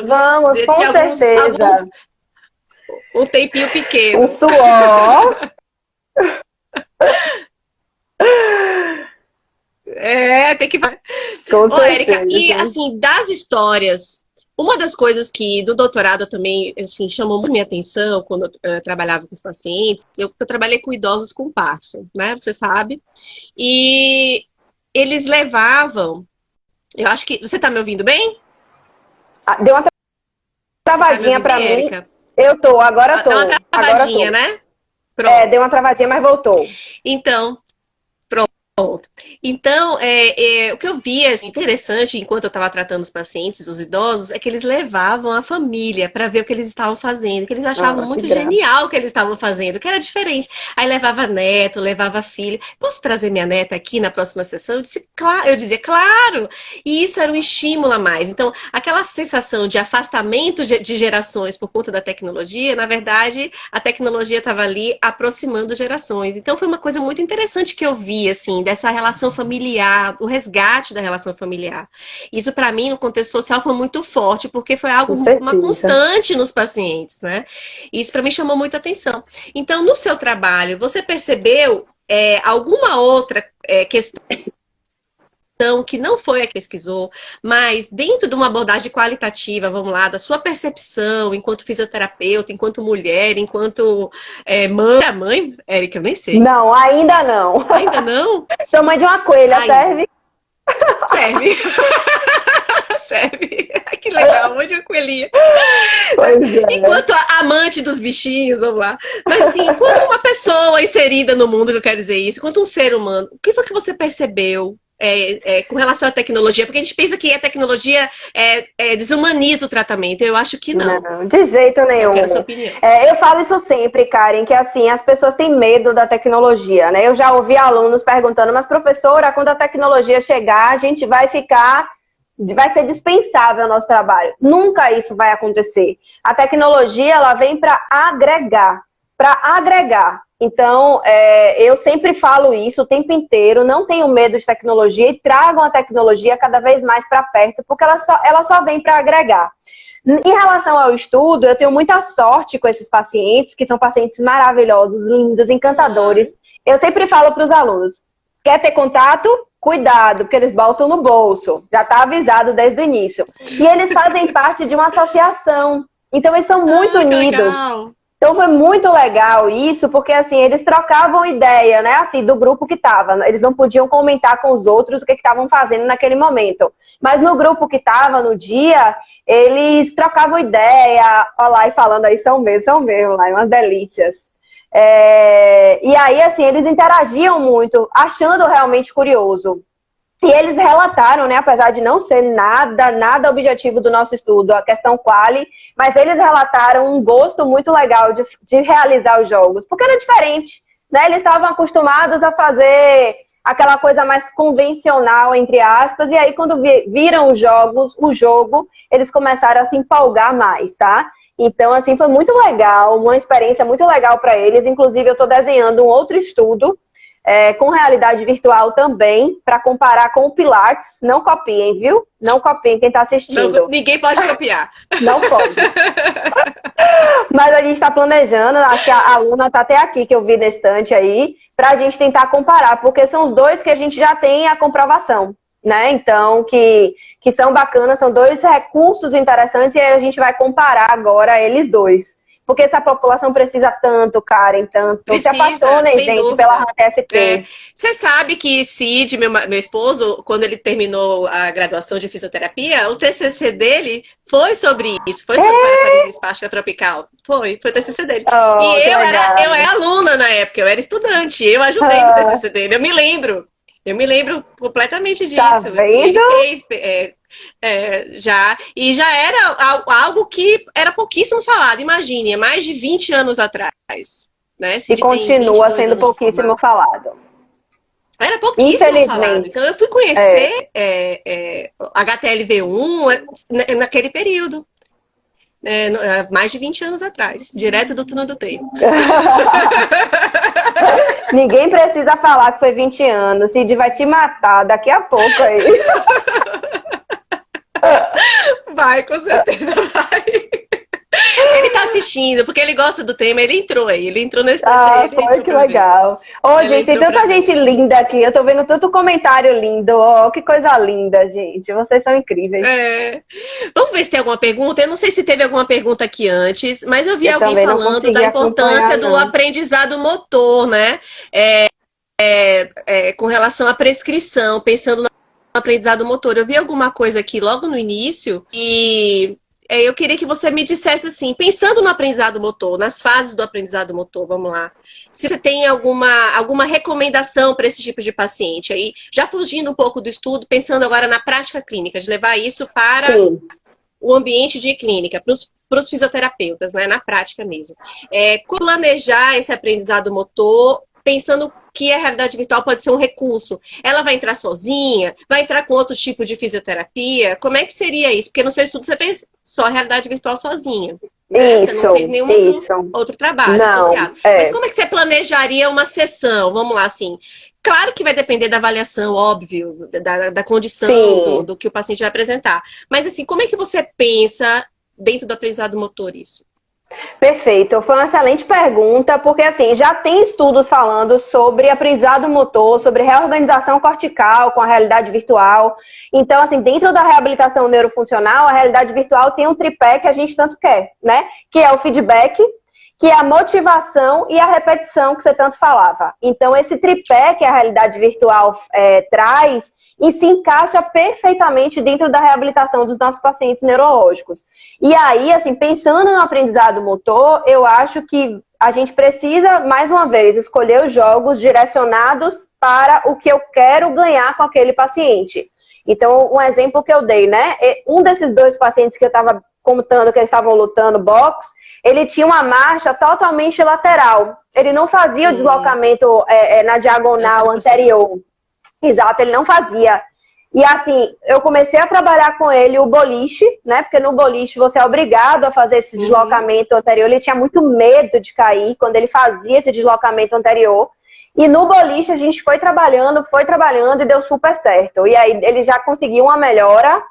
Vamos, com certeza. Um tempinho pequeno. Um suor. Tem que. Ô, Érica, e assim, das histórias, uma das coisas que do doutorado também assim, chamou muito minha atenção quando eu trabalhava com os pacientes, eu trabalhei com idosos com Parkinson, né? Você sabe. E eles levavam. Eu acho que. Você tá me ouvindo bem? Deu uma travadinha pra mim. Érica? Eu tô, agora tô. Deu uma travadinha, né? Pronto. Deu uma travadinha, mas voltou. Então, pronto. Então, o que eu via assim, interessante enquanto eu estava tratando os pacientes, os idosos, é que eles levavam a família para ver o que eles estavam fazendo, que eles achavam muito genial o que eles estavam fazendo, que era diferente. Aí levava neto, levava filho. Posso trazer minha neta aqui na próxima sessão? Eu dizia, claro! E isso era um estímulo a mais. Então, aquela sensação de afastamento de gerações por conta da tecnologia, na verdade, a tecnologia estava ali aproximando gerações. Então, foi uma coisa muito interessante que eu vi, assim, dessa relação familiar, o resgate da relação familiar. Isso, para mim, no contexto social, foi muito forte, porque foi algo, uma constante nos pacientes, né? Isso, para mim, chamou muita atenção. Então, no seu trabalho, você percebeu alguma outra questão que não foi a que pesquisou, mas dentro de uma abordagem qualitativa, vamos lá, da sua percepção enquanto fisioterapeuta, enquanto mulher, enquanto mãe, Érica, eu nem sei. Não, ainda não. Ainda não? Sou mãe de uma coelha, serve? Serve. Serve. Que legal, mãe de uma coelhinha. Enquanto amante dos bichinhos, vamos lá. Mas assim, enquanto uma pessoa inserida no mundo, que eu quero dizer isso, enquanto um ser humano, o que foi que você percebeu com relação à tecnologia? Porque a gente pensa que a tecnologia desumaniza o tratamento. Eu acho que não. Não, de jeito nenhum. Eu quero a sua opinião. Eu falo isso sempre, Karen, que assim, as pessoas têm medo da tecnologia, né? Eu já ouvi alunos perguntando, mas professora, quando a tecnologia chegar, a gente vai ser dispensável o nosso trabalho. Nunca isso vai acontecer. A tecnologia, ela vem para agregar. Então, eu sempre falo isso o tempo inteiro, não tenham medo de tecnologia e tragam a tecnologia cada vez mais para perto, porque ela só vem para agregar. Em relação ao estudo, eu tenho muita sorte com esses pacientes, que são pacientes maravilhosos, lindos, encantadores. Eu sempre falo para os alunos, quer ter contato? Cuidado, porque eles botam no bolso. Já está avisado desde o início. E eles fazem parte de uma associação. Então, eles são muito unidos. Legal. Então foi muito legal isso, porque assim, eles trocavam ideia, né, assim, do grupo que tava. Eles não podiam comentar com os outros o que estavam fazendo naquele momento. Mas no grupo que tava no dia, eles trocavam ideia, ó lá, e falando aí, são mesmo, lá, umas delícias. E aí, assim, eles interagiam muito, achando realmente curioso. E eles relataram, né, apesar de não ser nada objetivo do nosso estudo, a questão quali, mas eles relataram um gosto muito legal de realizar os jogos, porque era diferente, né? Eles estavam acostumados a fazer aquela coisa mais convencional, entre aspas, e aí quando viram o jogo, eles começaram a se empolgar mais, tá? Então, assim, foi muito legal, uma experiência muito legal para eles. Inclusive, eu estou desenhando um outro estudo com realidade virtual também, para comparar com o Pilates. Não copiem, viu? Não copiem quem está assistindo. Não, ninguém pode copiar. Não pode. Mas a gente está planejando, acho que a aluna está até aqui, que eu vi na estante aí, para a gente tentar comparar, porque são os dois que a gente já tem a comprovação, né? Então, que são bacanas, são dois recursos interessantes, e aí a gente vai comparar agora eles dois. Porque essa população precisa tanto, Karen, tanto. Não se apaixonem, gente, dúvida. Pela RATSP. Você sabe que Cid, meu esposo, quando ele terminou a graduação de fisioterapia, o TCC dele foi sobre isso, foi sobre parafisia espástica tropical. Foi o TCC dele. E eu era aluna na época, eu era estudante, eu ajudei no TCC dele, eu me lembro completamente disso. Tá vendo? Ele fez já era algo que era pouquíssimo falado, imagine, mais de 20 anos atrás. Né? E continua sendo pouquíssimo falado. Era pouquíssimo falado. Então eu fui conhecer HTLV1 naquele período. Mais de 20 anos atrás, direto do túnel do tempo. Ninguém precisa falar que foi 20 anos. Cid vai te matar daqui a pouco aí. Vai, com certeza vai. Ele tá assistindo, porque ele gosta do tema, ele entrou nesse foi que legal. Ô, gente, tem tanta gente linda aqui, eu tô vendo tanto comentário lindo, que coisa linda, gente, vocês são incríveis. Vamos ver se tem alguma pergunta, eu não sei se teve alguma pergunta aqui antes, mas eu vi alguém falando da importância do aprendizado motor, né, com relação à prescrição, pensando no aprendizado motor. Eu vi alguma coisa aqui logo no início e eu queria que você me dissesse assim, pensando no aprendizado motor, nas fases do aprendizado motor, vamos lá, se você tem alguma recomendação para esse tipo de paciente aí, já fugindo um pouco do estudo, pensando agora na prática clínica, de levar isso para o ambiente de clínica, para os fisioterapeutas, né, na prática mesmo. Como planejar esse aprendizado motor, pensando que a realidade virtual pode ser um recurso. Ela vai entrar sozinha? Vai entrar com outros tipos de fisioterapia? Como é que seria isso? Porque no seu estudo você fez só a realidade virtual sozinha. Né? Você não fez nenhum outro trabalho associado. Mas como é que você planejaria uma sessão? Vamos lá, assim. Claro que vai depender da avaliação, óbvio, da condição do que o paciente vai apresentar. Mas assim, como é que você pensa dentro do aprendizado motor isso? Perfeito, foi uma excelente pergunta, porque assim, já tem estudos falando sobre aprendizado motor, sobre reorganização cortical com a realidade virtual. Então, assim, dentro da reabilitação neurofuncional, a realidade virtual tem um tripé que a gente tanto quer, né? Que é o feedback, que é a motivação e a repetição que você tanto falava. Então, esse tripé que a realidade virtual traz, e se encaixa perfeitamente dentro da reabilitação dos nossos pacientes neurológicos. E aí, assim, pensando no aprendizado motor, eu acho que a gente precisa, mais uma vez, escolher os jogos direcionados para o que eu quero ganhar com aquele paciente. Então, um exemplo que eu dei, né? Um desses 2 pacientes que eu estava contando que eles estavam lutando boxe, ele tinha uma marcha totalmente lateral. Ele não fazia o deslocamento na diagonal anterior. Exato, ele não fazia. E assim, eu comecei a trabalhar com ele o boliche, né? Porque no boliche você é obrigado a fazer esse deslocamento anterior. Ele tinha muito medo de cair quando ele fazia esse deslocamento anterior. E no boliche a gente foi trabalhando e deu super certo. E aí ele já conseguiu uma melhora.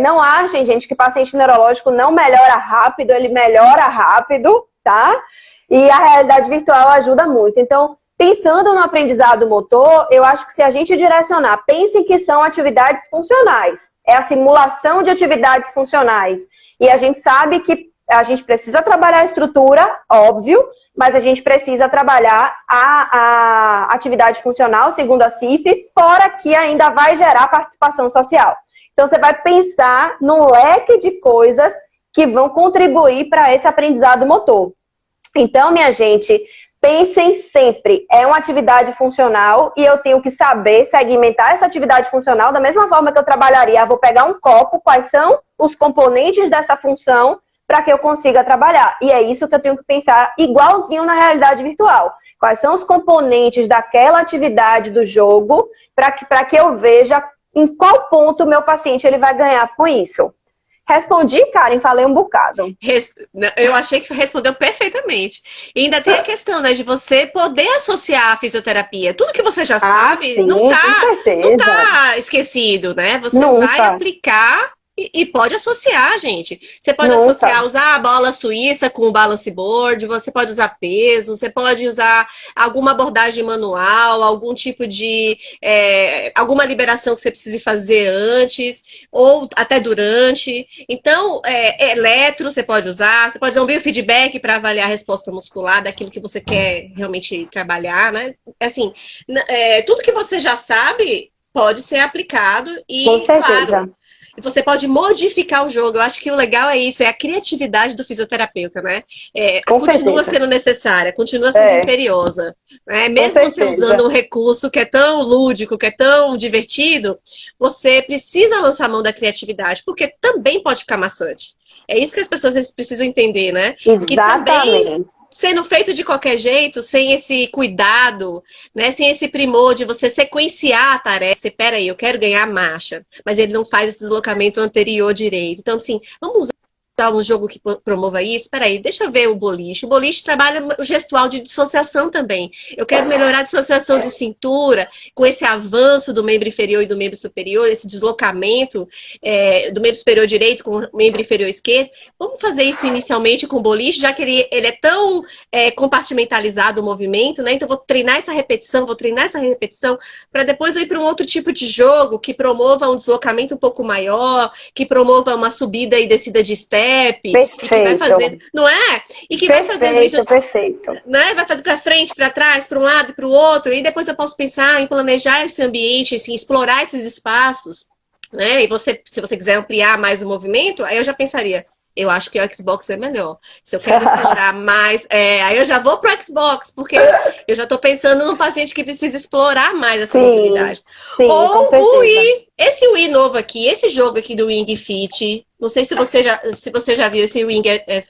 Não achem, gente, que paciente neurológico não melhora rápido, ele melhora rápido, tá? E a realidade virtual ajuda muito. Então, pensando no aprendizado motor, eu acho que se a gente direcionar, pense que são atividades funcionais. É a simulação de atividades funcionais. E a gente sabe que a gente precisa trabalhar a estrutura, óbvio, mas a gente precisa trabalhar a atividade funcional, segundo a CIF, fora que ainda vai gerar participação social. Então, você vai pensar num leque de coisas que vão contribuir para esse aprendizado motor. Então, minha gente, pensem sempre, é uma atividade funcional e eu tenho que saber segmentar essa atividade funcional da mesma forma que eu trabalharia. Vou pegar um copo, quais são os componentes dessa função para que eu consiga trabalhar. E é isso que eu tenho que pensar igualzinho na realidade virtual. Quais são os componentes daquela atividade do jogo para que eu veja em qual ponto o meu paciente ele vai ganhar com isso. Respondi, Karen, falei um bocado. Eu achei que respondeu perfeitamente. E ainda tem a questão, né, de você poder associar a fisioterapia. Tudo que você já sabe, sim, não tá esquecido, né? Você vai aplicar E pode associar, gente. Você pode Nunca. associar, usar a bola suíça com o balance board, você pode usar peso, você pode usar alguma abordagem manual, algum tipo de alguma liberação que você precise fazer antes, ou até durante. Então, eletro você pode usar um biofeedback para avaliar a resposta muscular daquilo que você quer realmente trabalhar, né? Assim, tudo que você já sabe pode ser aplicado Com e, claro, certeza. você pode modificar o jogo. Eu acho que o legal é isso, é a criatividade do fisioterapeuta, né? Com Continua certeza. sendo necessária, continua sendo É, imperiosa. Né? com Mesmo você usando certeza. um recurso que é tão lúdico, que é tão divertido, você precisa lançar mão da criatividade, porque também pode ficar maçante. É isso que as pessoas às vezes, precisam entender, né? Que também, Exatamente. sendo feito de qualquer jeito, sem esse cuidado, né? Sem esse primor de você sequenciar a tarefa. Você, peraí, eu quero ganhar marcha, mas ele não faz esse deslocamento anterior direito. Então, assim, vamos usar um jogo que promova isso? Peraí, deixa eu ver o boliche. O boliche trabalha o gestual de dissociação também. Eu quero melhorar a dissociação de cintura, com esse avanço do membro inferior e do membro superior, esse deslocamento do membro superior direito com o membro inferior esquerdo. Vamos fazer isso inicialmente com o boliche, já que ele é tão compartimentalizado o movimento, né? Então, vou treinar essa repetição, para depois eu ir para um outro tipo de jogo que promova um deslocamento um pouco maior, que promova uma subida e descida de step, e que vai Perfeito. fazendo, não é? E que vai fazendo isso, Perfeito, perfeito. né? Vai fazer para frente, para trás, para um lado e para o outro, e depois eu posso pensar em planejar esse ambiente, assim, explorar esses espaços, né? E você, se você quiser ampliar mais o movimento, aí eu já pensaria, eu acho que o Xbox é melhor. Se eu quero explorar mais, aí eu já vou pro Xbox, porque eu já estou pensando num paciente que precisa explorar mais essa Sim, mobilidade. sim, com Ou o certeza. Wii, esse Wii novo aqui, esse jogo aqui do Ring Fit, não sei se você já viu esse Ring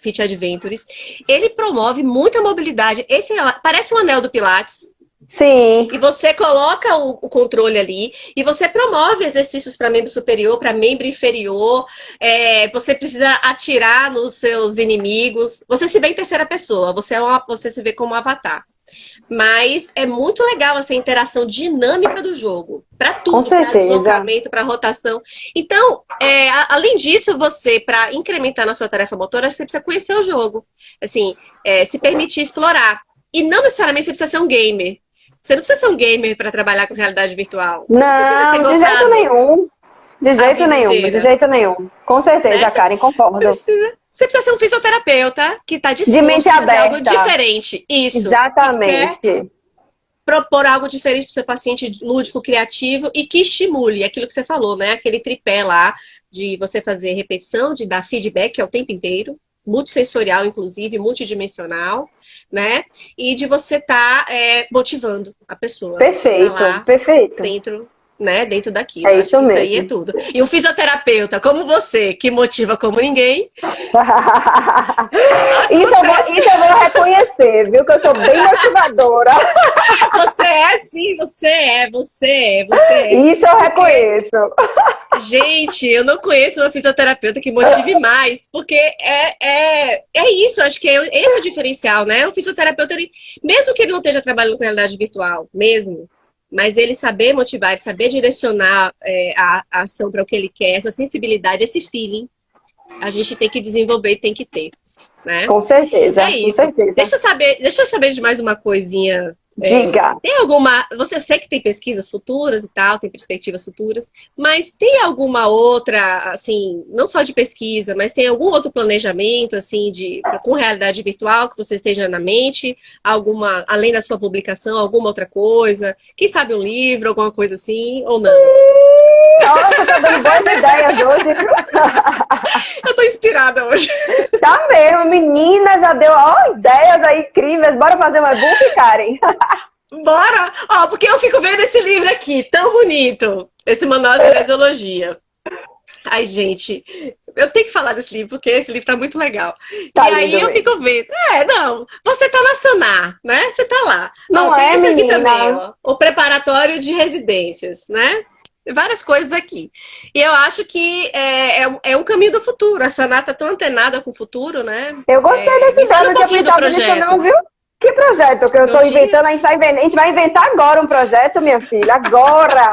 Fit Adventures, ele promove muita mobilidade. Esse parece um anel do Pilates. Sim, E você coloca o controle ali e você promove exercícios para membro superior, para membro inferior. Você precisa atirar nos seus inimigos. Você se vê em terceira pessoa, você se vê como um avatar. Mas é muito legal essa interação dinâmica do jogo. Para com tudo, para certeza. deslocamento, para rotação. Então, além disso, você, para incrementar na sua tarefa motora, você precisa conhecer o jogo. Assim, se permitir explorar. E não necessariamente você precisa ser um gamer. Você não precisa ser um gamer para trabalhar com realidade virtual. Você não precisa ter Não, de jeito gostado nenhum. De a jeito vida nenhum, de inteira, jeito nenhum. Com né? certeza, Você Karen, concordo. precisa ser um fisioterapeuta que está De mente disposto a fazer algo aberta. diferente. Isso. Que quer Exatamente. propor algo diferente para o seu paciente lúdico, criativo e que estimule aquilo que você falou, né? Aquele tripé lá de você fazer repetição, de dar feedback ao tempo inteiro, multissensorial, inclusive, multidimensional, né? E de você estar motivando a pessoa a estar Perfeito, lá perfeito. dentro, né? Dentro daquilo. É Eu acho isso que isso aí é mesmo. tudo. E um fisioterapeuta como você, que motiva como ninguém, Isso eu vou reconhecer, viu? Que eu sou bem motivadora. você é sim, você é. Isso eu Porque reconheço. gente, eu não conheço uma fisioterapeuta que motive mais, porque é isso, acho que é esse o diferencial, né? O fisioterapeuta, mesmo que ele não esteja trabalhando com realidade virtual, mesmo, mas ele saber motivar, ele saber direcionar a ação para o que ele quer, essa sensibilidade, esse feeling, a gente tem que desenvolver e tem que ter, né? Com É certeza, com isso. certeza. Deixa eu saber de mais uma coisinha. Diga. Tem alguma. Eu sei que tem pesquisas futuras e tal, tem perspectivas futuras, mas tem alguma outra, assim, não só de pesquisa, mas tem algum outro planejamento, assim, com realidade virtual que você esteja na mente? Alguma, além da sua publicação, alguma outra coisa? Quem sabe um livro, alguma coisa assim, ou não? Nossa, tá dando boas ideias hoje, viu? Eu tô inspirada hoje. Tá mesmo, menina, já deu ideias aí incríveis. Bora fazer um e-book, Karen? Bora! Ó, porque eu fico vendo esse livro aqui, tão bonito. Esse manual de cinesiologia. Ai, gente, eu tenho que falar desse livro, porque esse livro tá muito legal. E Tá aí lindo eu mesmo. fico vendo. Não, você tá na Sanar, né? Você tá lá. Ó, Não tem é, esse aqui também, menina? ó. O preparatório de residências, né? Tem várias coisas aqui. E eu acho que é um caminho do futuro. A Sanar tá tão antenada com o futuro, né? Eu gostei dessa Me ideia, fala eu um não tinha pouquinho do pensado nisso não, projeto. viu? Que projeto que eu Não tô tinha? inventando? A gente vai inventar agora um projeto, minha filha. Agora!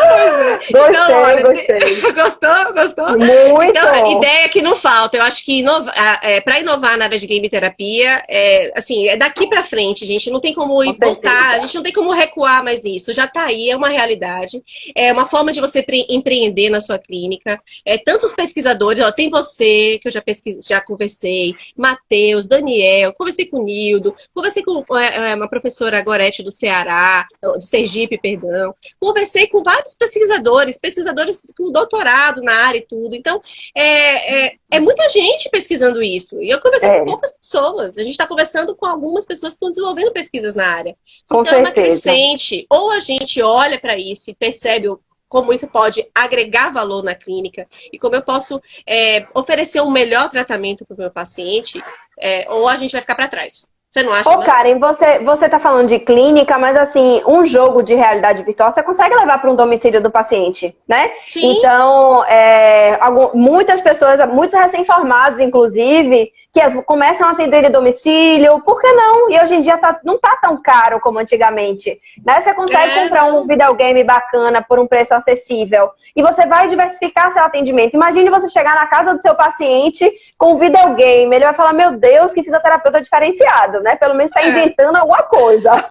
Gostei, Então, olha, gostei. gostou? Gostou? Muito. Então, ideia que não falta. Eu acho que para inovar na área de game terapia, assim, é daqui para frente, gente. Não tem como Com ir voltar, a certeza. gente não tem como recuar mais nisso. Já está aí, é uma realidade. É uma forma de você empreender na sua clínica. Tantos pesquisadores, ó, tem você, que eu já conversei, Matheus, Daniel, conversei com o Nildo, conversei com uma professora Gorete do Ceará, de Sergipe, perdão. Conversei com vários pesquisadores com doutorado na área e tudo. Então, é muita gente pesquisando isso. E eu conversei com É, poucas pessoas. A gente está conversando com algumas pessoas que estão desenvolvendo pesquisas na área. com Então, é uma certeza. crescente. Ou a gente olha para isso e percebe como isso pode agregar valor na clínica e como eu posso oferecer um melhor tratamento para o meu paciente, ou a gente vai ficar para trás. Você não acha, Ô, não? Karen, você tá falando de clínica, mas assim, um jogo de realidade virtual você consegue levar para um domicílio do paciente, né? Sim. Então, muitas pessoas, muitos recém-formados, inclusive, que começam a atender em domicílio, por que não? E hoje em dia não tá tão caro como antigamente, né? Você consegue comprar um videogame bacana por um preço acessível e você vai diversificar seu atendimento. Imagine você chegar na casa do seu paciente com um videogame, ele vai falar, meu Deus, que fisioterapeuta diferenciado, né? Pelo menos está inventando alguma coisa.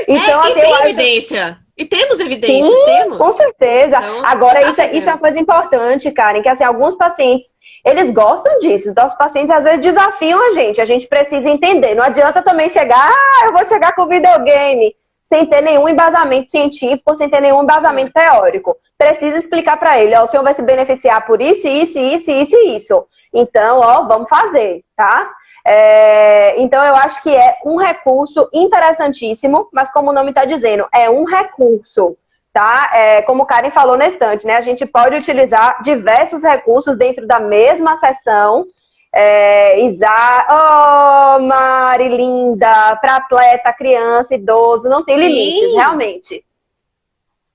Então, e assim, tem eu acho... evidência. E temos evidências, Sim, temos. com certeza. Então, Agora, tá isso é uma fazendo. coisa importante, Karen, que assim, alguns pacientes, eles gostam disso. Os nossos pacientes, às vezes, desafiam a gente. A gente precisa entender. Não adianta também chegar, eu vou chegar com videogame, sem ter nenhum embasamento científico, sem ter nenhum embasamento teórico. Precisa explicar para ele, ó, o senhor vai se beneficiar por isso, isso, isso, isso e isso. Então, ó, vamos fazer, tá? Então, eu acho que é um recurso interessantíssimo, mas como o nome está dizendo, é um recurso, tá? Como o Karen falou na estante, né? A gente pode utilizar diversos recursos dentro da mesma sessão. Oh, Mari, linda, para atleta, criança, idoso, não tem limites, Sim, realmente.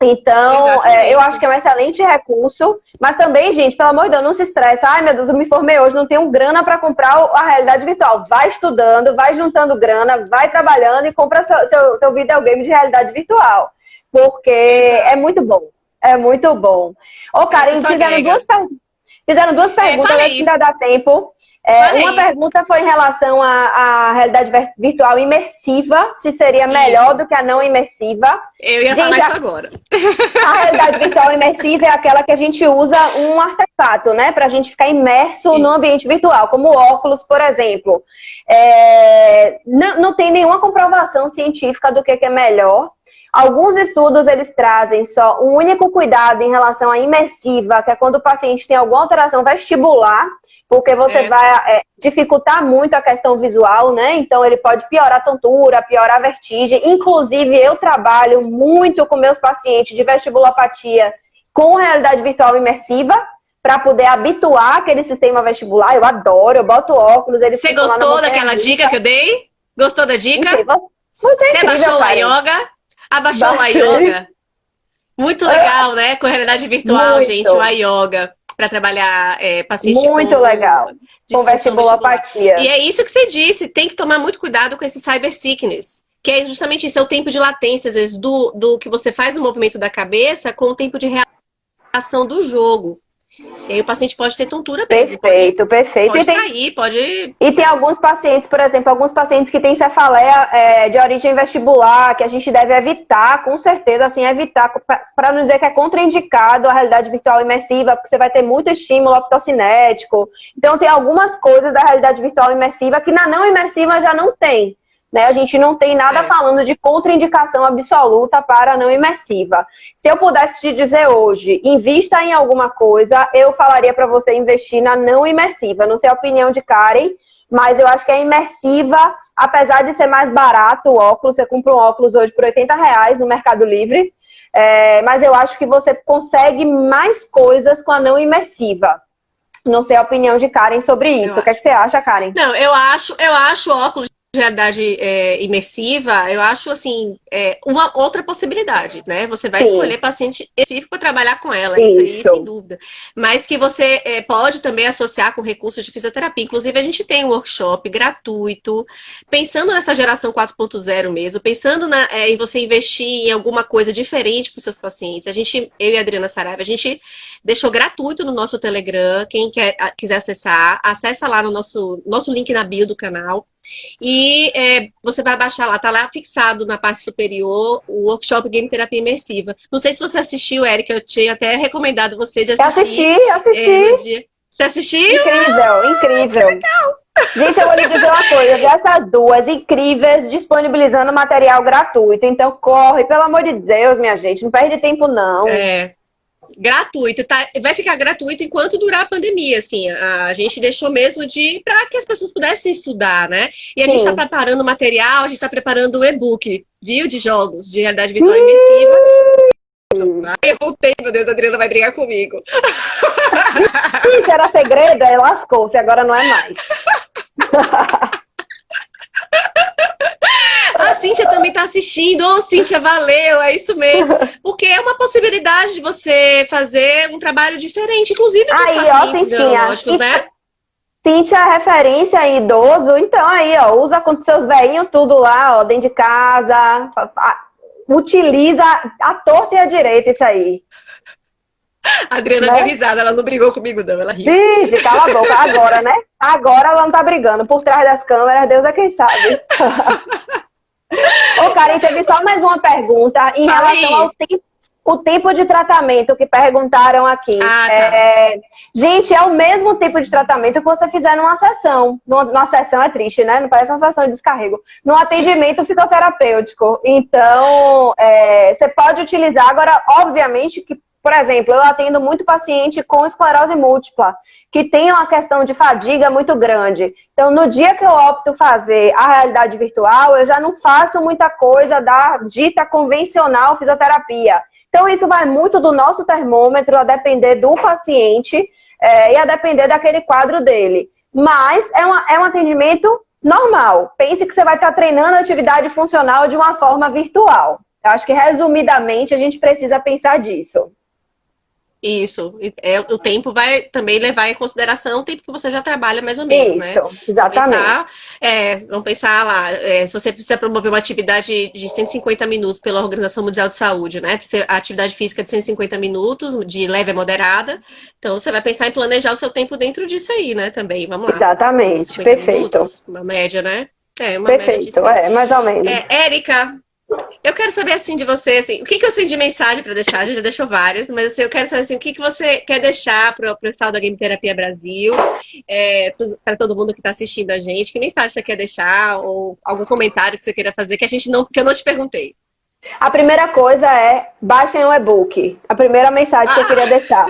Então, eu acho que é um excelente recurso, mas também, gente, pelo amor de Deus, não se estressa. Ai, meu Deus, eu me formei hoje, não tenho grana para comprar a realidade virtual. Vai estudando, vai juntando grana, vai trabalhando e compra seu videogame de realidade virtual. Porque é muito bom. É muito bom. Ô, Karen, fizeram duas perguntas, acho que ainda dá tempo. Uma pergunta foi em relação à realidade virtual imersiva, se seria melhor do que a não imersiva. Eu ia falar isso agora. A realidade virtual imersiva é aquela que a gente usa um artefato, né? Para a gente ficar imerso no ambiente virtual, como óculos, por exemplo. Não tem nenhuma comprovação científica do que é melhor. Alguns estudos, eles trazem só um único cuidado em relação à imersiva, que é quando o paciente tem alguma alteração vestibular, porque você vai dificultar muito a questão visual, né? Então, ele pode piorar a tontura, piorar a vertigem. Inclusive, eu trabalho muito com meus pacientes de vestibulopatia com realidade virtual imersiva, para poder habituar aquele sistema vestibular. Eu adoro, eu boto óculos. Você gostou daquela dica que eu dei? Gostou da dica? Você baixou a yoga? Abaixou a yoga? Muito legal, né? Com realidade virtual, muito. gente, o yoga. Para trabalhar paciente muito legal, com vestibulopatia. E é isso que você disse, tem que tomar muito cuidado com esse cyber sickness, que é justamente isso, é o tempo de latência, às vezes, do que você faz no movimento da cabeça com o tempo de reação do jogo. E aí o paciente pode ter tontura mesmo. Perfeito. Pode cair, pode... E tem alguns pacientes, por exemplo, alguns pacientes que têm cefaleia de origem vestibular, que a gente deve evitar, com certeza, assim, evitar, para não dizer que é contraindicado a realidade virtual imersiva, porque você vai ter muito estímulo optocinético. Então, tem algumas coisas da realidade virtual imersiva que na não imersiva já não tem. Né? A gente não tem nada falando de contraindicação absoluta para a não imersiva. Se eu pudesse te dizer hoje, invista em alguma coisa, eu falaria para você investir na não imersiva. Não sei a opinião de Karen, mas eu acho que a imersiva, apesar de ser mais barato o óculos, você compra um óculos hoje por R$80 no Mercado Livre, mas eu acho que você consegue mais coisas com a não imersiva. Não sei a opinião de Karen sobre isso. O que é que você acha, Karen? Não, eu acho óculos realidade imersiva, eu acho assim, uma outra possibilidade, né? Você vai Sim, escolher paciente específico para trabalhar com ela, isso aí sem isso. dúvida. Mas que você pode também associar com recursos de fisioterapia. Inclusive, a gente tem um workshop gratuito, pensando nessa geração 4.0 mesmo, pensando em você investir em alguma coisa diferente para os seus pacientes. Eu e a Adriana Saraiva, a gente deixou gratuito no nosso Telegram. Quem quiser acessar, acessa lá no nosso link na bio do canal. E você vai baixar lá, tá lá fixado na parte superior o workshop Game Terapia Imersiva. Não sei se você assistiu, Érica, eu tinha até recomendado você de Eu assistir no assisti. dia. Você assistiu? Incrível, incrível. Gente, eu vou lhe dizer uma coisa, eu vi essas duas incríveis disponibilizando material gratuito. Então corre, pelo amor de Deus, minha gente, não perde tempo não. É, gratuito, tá? Vai ficar gratuito enquanto durar a pandemia, assim. A gente deixou mesmo para que as pessoas pudessem estudar, né? E a gente está Sim. preparando material, a gente está preparando o e-book, viu? De jogos de realidade virtual imersiva. Ai, eu voltei, meu Deus, a Adriana vai brigar comigo. Ixi, era segredo, aí lascou-se, agora não é mais. A Cíntia também tá assistindo. Ô, Cíntia, valeu, é isso mesmo. Porque é uma possibilidade de você fazer um trabalho diferente, inclusive com os Aí, ó, pacientes Cintinha. neurológicos, né? Cintia é referência em idoso, então aí, ó, usa com seus velhinhos tudo lá, ó, dentro de casa. Utiliza a torta e a direita isso aí, A Adriana deu né? risada, ela não brigou comigo, não, ela riu. Vixe, cala a boca. Agora, né? Agora ela não tá brigando. Por trás das câmeras, Deus é quem sabe. Ô, Karen, teve só mais uma pergunta em Fala relação ao aí. tempo de tratamento que perguntaram aqui. Ah, tá. Gente, é o mesmo tipo de tratamento que você fizer numa sessão. Numa sessão é triste, né? Não parece uma sessão de descarrego. Num atendimento fisioterapêutico. Então, você pode utilizar. Agora, obviamente que, por exemplo, eu atendo muito paciente com esclerose múltipla, que tem uma questão de fadiga muito grande. Então, no dia que eu opto fazer a realidade virtual, eu já não faço muita coisa da dita convencional fisioterapia. Então, isso vai muito do nosso termômetro, a depender do paciente e a depender daquele quadro dele. Mas é um atendimento normal. Pense que você vai estar treinando a atividade funcional de uma forma virtual. Eu acho que, resumidamente, a gente precisa pensar disso. Isso. O tempo vai também levar em consideração o tempo que você já trabalha, mais ou menos, né? Isso, exatamente. Vamos pensar lá, se você precisa promover uma atividade de 150 minutos pela Organização Mundial de Saúde, né? A atividade física de 150 minutos, de leve a moderada. Então, você vai pensar em planejar o seu tempo dentro disso aí, né? Também, vamos lá. Exatamente, 50 perfeito. minutos, uma média, né? Uma média disso Perfeito, aí. mais ou menos. Érica, eu quero saber assim de você, assim, o que eu sei de mensagem para deixar? A gente já deixou várias, mas assim, eu quero saber assim, o que você quer deixar para o pessoal da Game Terapia Brasil, para todo mundo que está assistindo a gente, que mensagem você quer deixar ou algum comentário que você queira fazer que eu não te perguntei. A primeira coisa é baixem o e-book. A primeira mensagem que eu queria deixar.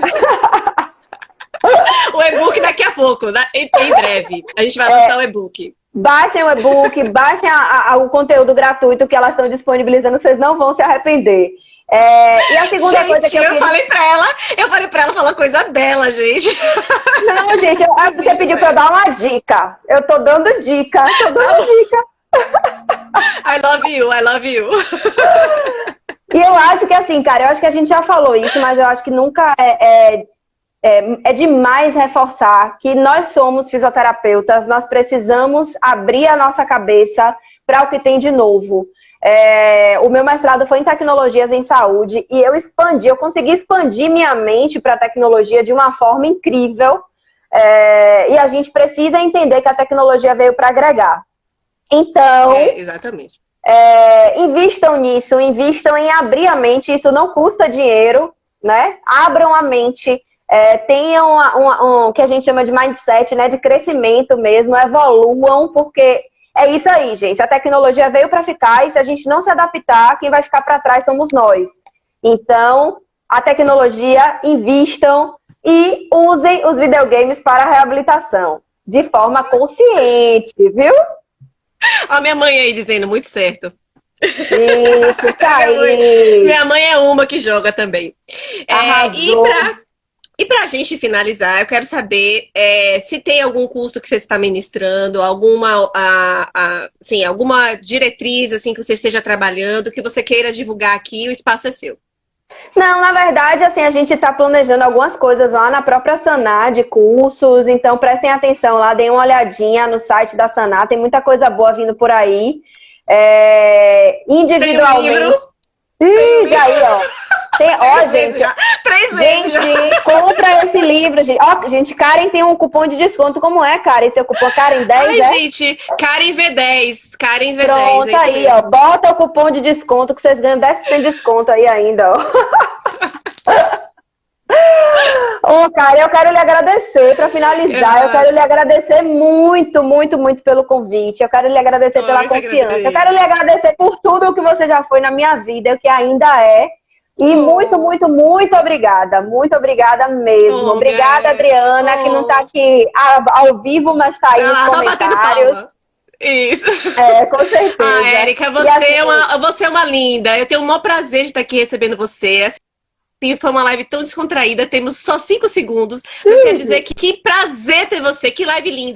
O e-book daqui a pouco, né? Em breve, a gente vai lançar o e-book. Baixem o e-book, baixem o conteúdo gratuito que elas estão disponibilizando, que vocês não vão se arrepender. E a segunda coisa que eu queria... eu falei pra ela falar coisa dela, gente. Não, gente, você pediu pra eu dar uma dica. Eu tô dando dica, I love you, I love you. E eu acho que assim, cara, eu acho que a gente já falou isso, mas eu acho que nunca é demais reforçar que nós somos fisioterapeutas, nós precisamos abrir a nossa cabeça para o que tem de novo. O meu mestrado foi em tecnologias em saúde e eu consegui expandir minha mente para a tecnologia de uma forma incrível. E a gente precisa entender que a tecnologia veio para agregar. Então, exatamente. Invistam nisso, invistam em abrir a mente, isso não custa dinheiro, né? Abram a mente, tenham um que a gente chama de mindset, né? De crescimento mesmo, evoluam, porque é isso aí, gente. A tecnologia veio para ficar e se a gente não se adaptar, quem vai ficar para trás somos nós. Então, a tecnologia, invistam e usem os videogames para a reabilitação, de forma consciente, viu? Ó, minha mãe aí dizendo, muito certo. Isso, tá aí. Minha mãe é uma que joga também. Arrasou. E para a gente finalizar, eu quero saber se tem algum curso que você está ministrando, alguma diretriz assim que você esteja trabalhando, que você queira divulgar aqui, o espaço é seu. Não, na verdade, assim, a gente está planejando algumas coisas lá na própria Saná de cursos, então prestem atenção lá, deem uma olhadinha no site da Saná, tem muita coisa boa vindo por aí. Individualmente. Tem um livro? Ih, aí, ó. Ó, gente. Três vezes. Gente, compra esse livro, gente. Ó, gente, Karen tem um cupom de desconto. Como é, Karen? Esse é o cupom Karen 10, Ai, gente, Karen V10. Karen V10. Pronto, aí, ó. Bota o cupom de desconto que vocês ganham 10% de desconto aí ainda, ó. Ô, Karen, eu quero lhe agradecer, para finalizar, eu quero lhe agradecer muito, muito, muito pelo convite, eu quero lhe agradecer pela confiança, eu quero lhe agradecer por tudo que você já foi na minha vida e o que ainda é, e muito, muito, muito obrigada mesmo. Obrigada, Adriana, que não tá aqui ao vivo, mas tá aí nos comentários. Isso. Com certeza. Érica, você é uma linda, eu tenho o maior prazer de estar aqui recebendo você. Foi uma live tão descontraída, temos só 5 segundos. Mas quer dizer que prazer ter você, que live linda.